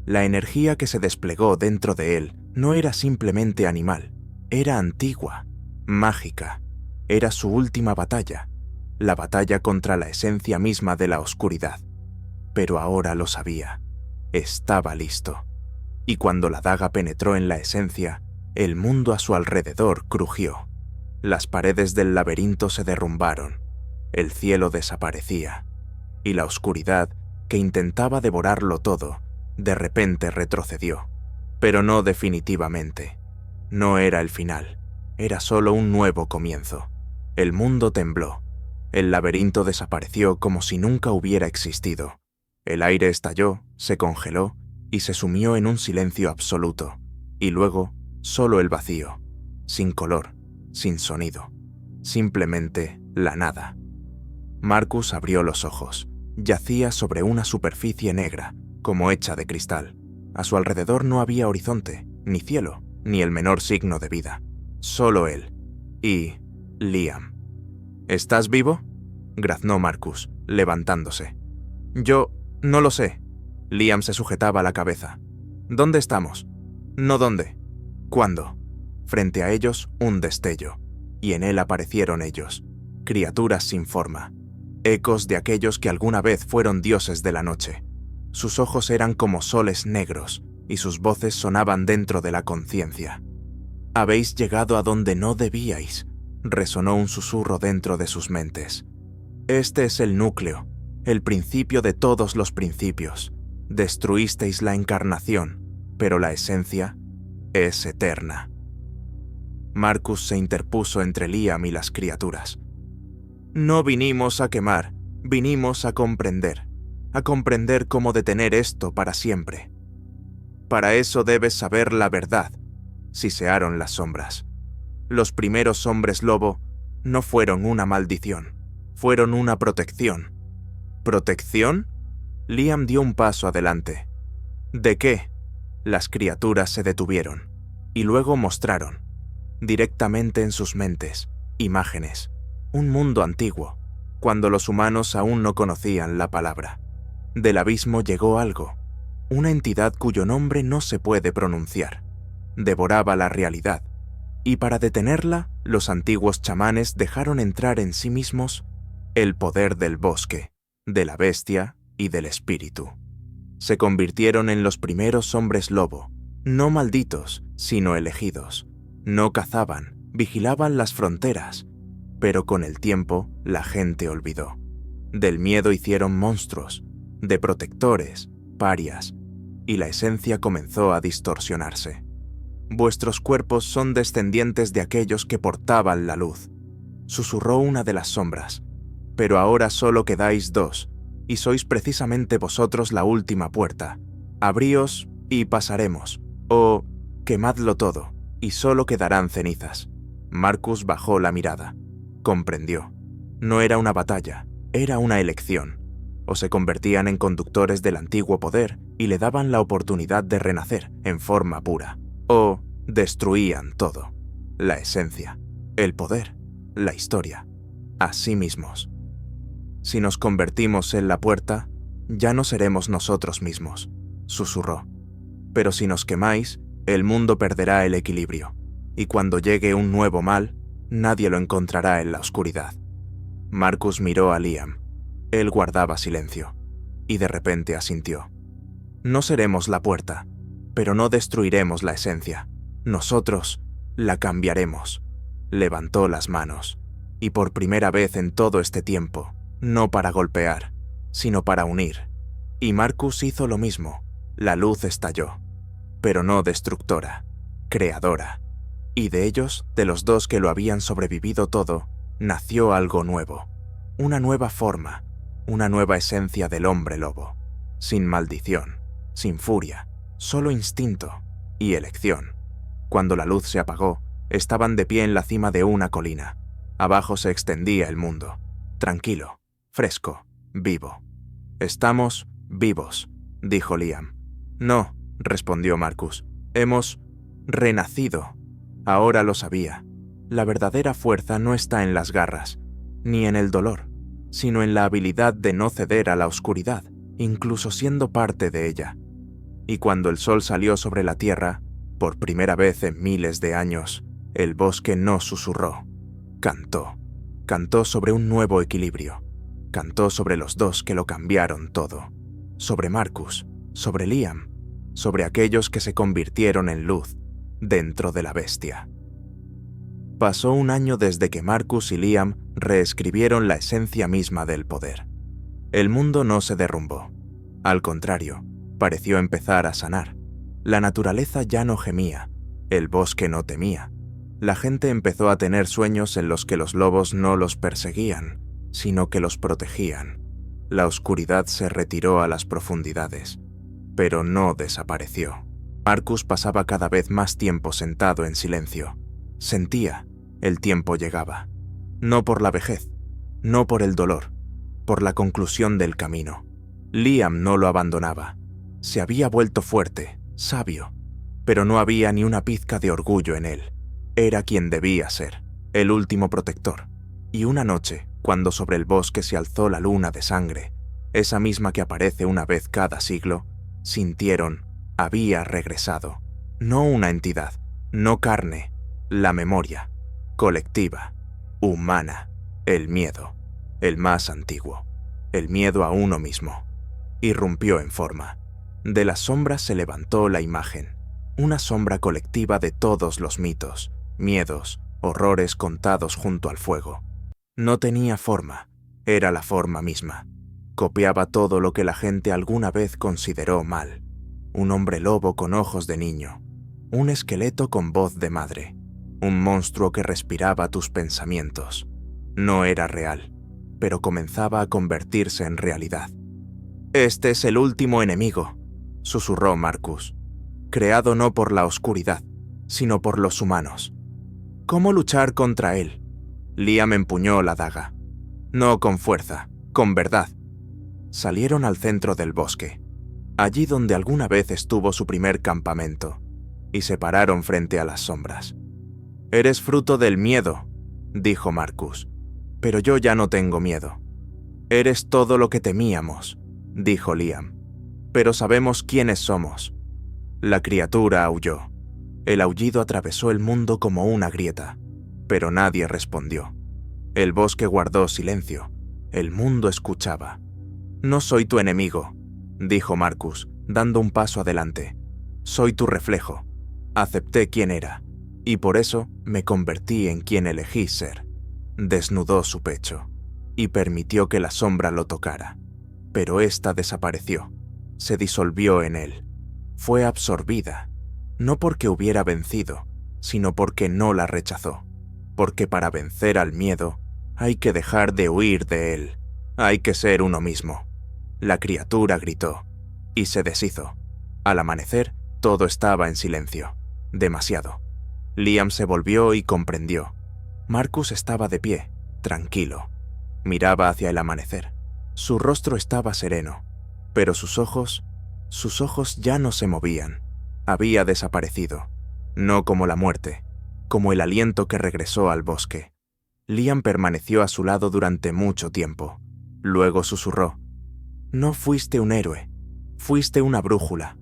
La energía que se desplegó dentro de él no era simplemente animal, era antigua, mágica. Era su última batalla, la batalla contra la esencia misma de la oscuridad. Pero ahora lo sabía, estaba listo. Y cuando la daga penetró en la esencia, el mundo a su alrededor crujió. Las paredes del laberinto se derrumbaron, el cielo desaparecía, y la oscuridad, que intentaba devorarlo todo, de repente retrocedió. Pero no definitivamente. No era el final, era solo un nuevo comienzo. El mundo tembló. El laberinto desapareció como si nunca hubiera existido. El aire estalló, se congeló y se sumió en un silencio absoluto. Y luego, solo el vacío, sin color, sin sonido. Simplemente la nada. Marcus abrió los ojos. Yacía sobre una superficie negra, como hecha de cristal. A su alrededor no había horizonte, ni cielo, ni el menor signo de vida. Solo él. Y Liam. «¿Estás vivo?», graznó Marcus, levantándose. «Yo no lo sé». Liam se sujetaba la cabeza. «¿Dónde estamos?». «No dónde». «¿Cuándo?». Frente a ellos, un destello, y en él aparecieron ellos, criaturas sin forma, ecos de aquellos que alguna vez fueron dioses de la noche. Sus ojos eran como soles negros, y sus voces sonaban dentro de la conciencia. «Habéis llegado a donde no debíais», resonó un susurro dentro de sus mentes. «Este es el núcleo, el principio de todos los principios. Destruisteis la encarnación, pero la esencia es eterna». Marcus se interpuso entre Liam y las criaturas. «No vinimos a quemar, vinimos a comprender cómo detener esto para siempre. Para eso debes saber la verdad», sisearon las sombras. «Los primeros hombres lobo no fueron una maldición, fueron una protección». «¿Protección?». Liam dio un paso adelante. «¿De qué?». Las criaturas se detuvieron, y luego mostraron, directamente en sus mentes, imágenes, un mundo antiguo, cuando los humanos aún no conocían la palabra. Del abismo llegó algo, una entidad cuyo nombre no se puede pronunciar. Devoraba la realidad, y para detenerla, los antiguos chamanes dejaron entrar en sí mismos el poder del bosque, de la bestia y del espíritu. Se convirtieron en los primeros hombres lobo, no malditos, sino elegidos. No cazaban, vigilaban las fronteras, pero con el tiempo la gente olvidó. Del miedo hicieron monstruos, de protectores, parias, y la esencia comenzó a distorsionarse. «Vuestros cuerpos son descendientes de aquellos que portaban la luz», susurró una de las sombras. «Pero ahora solo quedáis dos, y sois precisamente vosotros la última puerta. Abríos y pasaremos, o quemadlo todo, y solo quedarán cenizas». Marcus bajó la mirada. Comprendió. No era una batalla, era una elección. o se convertían en conductores del antiguo poder y le daban la oportunidad de renacer en forma pura, o destruían todo, la esencia, el poder, la historia, a sí mismos. Si nos convertimos en la puerta, ya no seremos nosotros mismos, susurró. Pero si nos quemáis, el mundo perderá el equilibrio, y cuando llegue un nuevo mal, nadie lo encontrará en la oscuridad. Marcus miró a Liam. Él guardaba silencio, y de repente asintió. No seremos la puerta, pero no destruiremos la esencia. Nosotros la cambiaremos. Levantó las manos, y por primera vez en todo este tiempo, no para golpear, sino para unir. Y Marcus hizo lo mismo. La luz estalló, pero no destructora, creadora. Y de ellos, de los dos que lo habían sobrevivido todo, nació algo nuevo. Una nueva forma, una nueva esencia del hombre lobo. Sin maldición, sin furia, solo instinto y elección. Cuando la luz se apagó, estaban de pie en la cima de una colina. Abajo se extendía el mundo, tranquilo, fresco, vivo. «Estamos vivos», dijo Liam. «No», respondió Marcus. «Hemos renacido». Ahora lo sabía. La verdadera fuerza no está en las garras, ni en el dolor, sino en la habilidad de no ceder a la oscuridad, incluso siendo parte de ella. Y cuando el sol salió sobre la tierra, por primera vez en miles de años, el bosque no susurró. Cantó. Cantó sobre un nuevo equilibrio. Cantó sobre los dos que lo cambiaron todo. Sobre Marcus, sobre Liam, sobre aquellos que se convirtieron en luz dentro de la bestia. Pasó un año desde que Marcus y Liam reescribieron la esencia misma del poder. El mundo no se derrumbó. Al contrario, pareció empezar a sanar. La naturaleza ya no gemía, el bosque no temía. La gente empezó a tener sueños en los que los lobos no los perseguían, sino que los protegían. La oscuridad se retiró a las profundidades, pero no desapareció. Marcus pasaba cada vez más tiempo sentado en silencio. Sentía, el tiempo llegaba. No por la vejez, no por el dolor, por la conclusión del camino. Liam no lo abandonaba. Se había vuelto fuerte, sabio, pero no había ni una pizca de orgullo en él. Era quien debía ser, el último protector. Y una noche, cuando sobre el bosque se alzó la luna de sangre, esa misma que aparece una vez cada siglo, sintieron, había regresado. No una entidad, no carne, la memoria, colectiva, humana, el miedo, el más antiguo, el miedo a uno mismo. Irrumpió en forma. De las sombras se levantó la imagen, una sombra colectiva de todos los mitos, miedos, horrores contados junto al fuego. No tenía forma, era la forma misma. Copiaba todo lo que la gente alguna vez consideró mal. Un hombre lobo con ojos de niño, un esqueleto con voz de madre, un monstruo que respiraba tus pensamientos. No era real, pero comenzaba a convertirse en realidad. «Este es el último enemigo», susurró Marcus, «creado no por la oscuridad, sino por los humanos. ¿Cómo luchar contra él?» Liam empuñó la daga. «No con fuerza, con verdad». Salieron al centro del bosque, allí donde alguna vez estuvo su primer campamento, y se pararon frente a las sombras. «Eres fruto del miedo», dijo Marcus, «pero yo ya no tengo miedo». «Eres todo lo que temíamos», dijo Liam, «pero sabemos quiénes somos». La criatura aulló. El aullido atravesó el mundo como una grieta, pero nadie respondió. El bosque guardó silencio. El mundo escuchaba. «No soy tu enemigo», dijo Marcus, dando un paso adelante. «Soy tu reflejo. Acepté quién era, y por eso me convertí en quien elegí ser». Desnudó su pecho, y permitió que la sombra lo tocara. Pero ésta desapareció, se disolvió en él. Fue absorbida, no porque hubiera vencido, sino porque no la rechazó. Porque para vencer al miedo, hay que dejar de huir de él. Hay que ser uno mismo. La criatura gritó, y se deshizo. Al amanecer, todo estaba en silencio. Demasiado. Liam se volvió y comprendió. Marcus estaba de pie, tranquilo. Miraba hacia el amanecer. Su rostro estaba sereno, pero sus ojos ya no se movían. Había desaparecido, no como la muerte, como el aliento que regresó al bosque. Liam permaneció a su lado durante mucho tiempo. Luego susurró: «No fuiste un héroe, fuiste una brújula».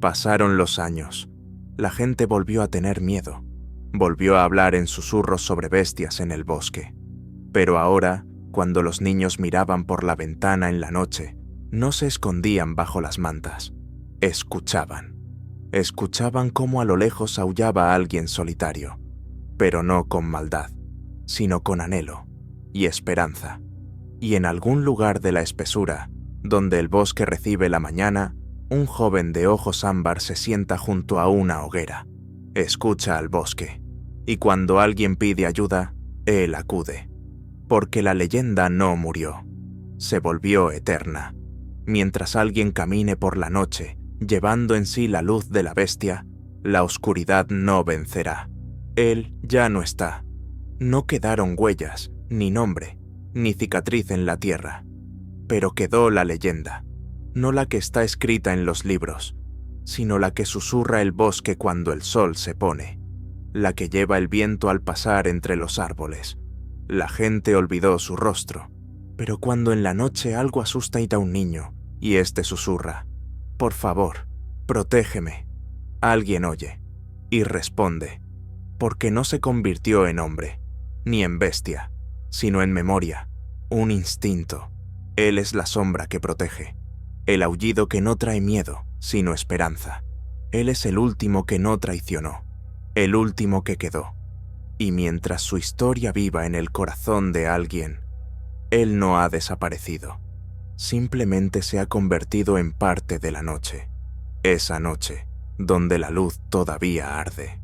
Pasaron los años. La gente volvió a tener miedo. Volvió a hablar en susurros sobre bestias en el bosque. Pero ahora, cuando los niños miraban por la ventana en la noche, no se escondían bajo las mantas. Escuchaban. Escuchaban cómo a lo lejos aullaba alguien solitario, pero no con maldad, sino con anhelo y esperanza. Y en algún lugar de la espesura, donde el bosque recibe la mañana, un joven de ojos ámbar se sienta junto a una hoguera. Escucha al bosque, y cuando alguien pide ayuda, él acude. Porque la leyenda no murió, se volvió eterna. Mientras alguien camine por la noche, llevando en sí la luz de la bestia, la oscuridad no vencerá. Él ya no está. No quedaron huellas, ni nombre, ni cicatriz en la tierra. Pero quedó la leyenda, no la que está escrita en los libros, sino la que susurra el bosque cuando el sol se pone, la que lleva el viento al pasar entre los árboles. La gente olvidó su rostro, pero cuando en la noche algo asusta a un niño, y éste susurra: «Por favor, protégeme», alguien oye y responde, porque no se convirtió en hombre, ni en bestia, sino en memoria, un instinto. Él es la sombra que protege, el aullido que no trae miedo, sino esperanza. Él es el último que no traicionó, el último que quedó. Y mientras su historia viva en el corazón de alguien, él no ha desaparecido. Simplemente se ha convertido en parte de la noche. Esa noche, donde la luz todavía arde.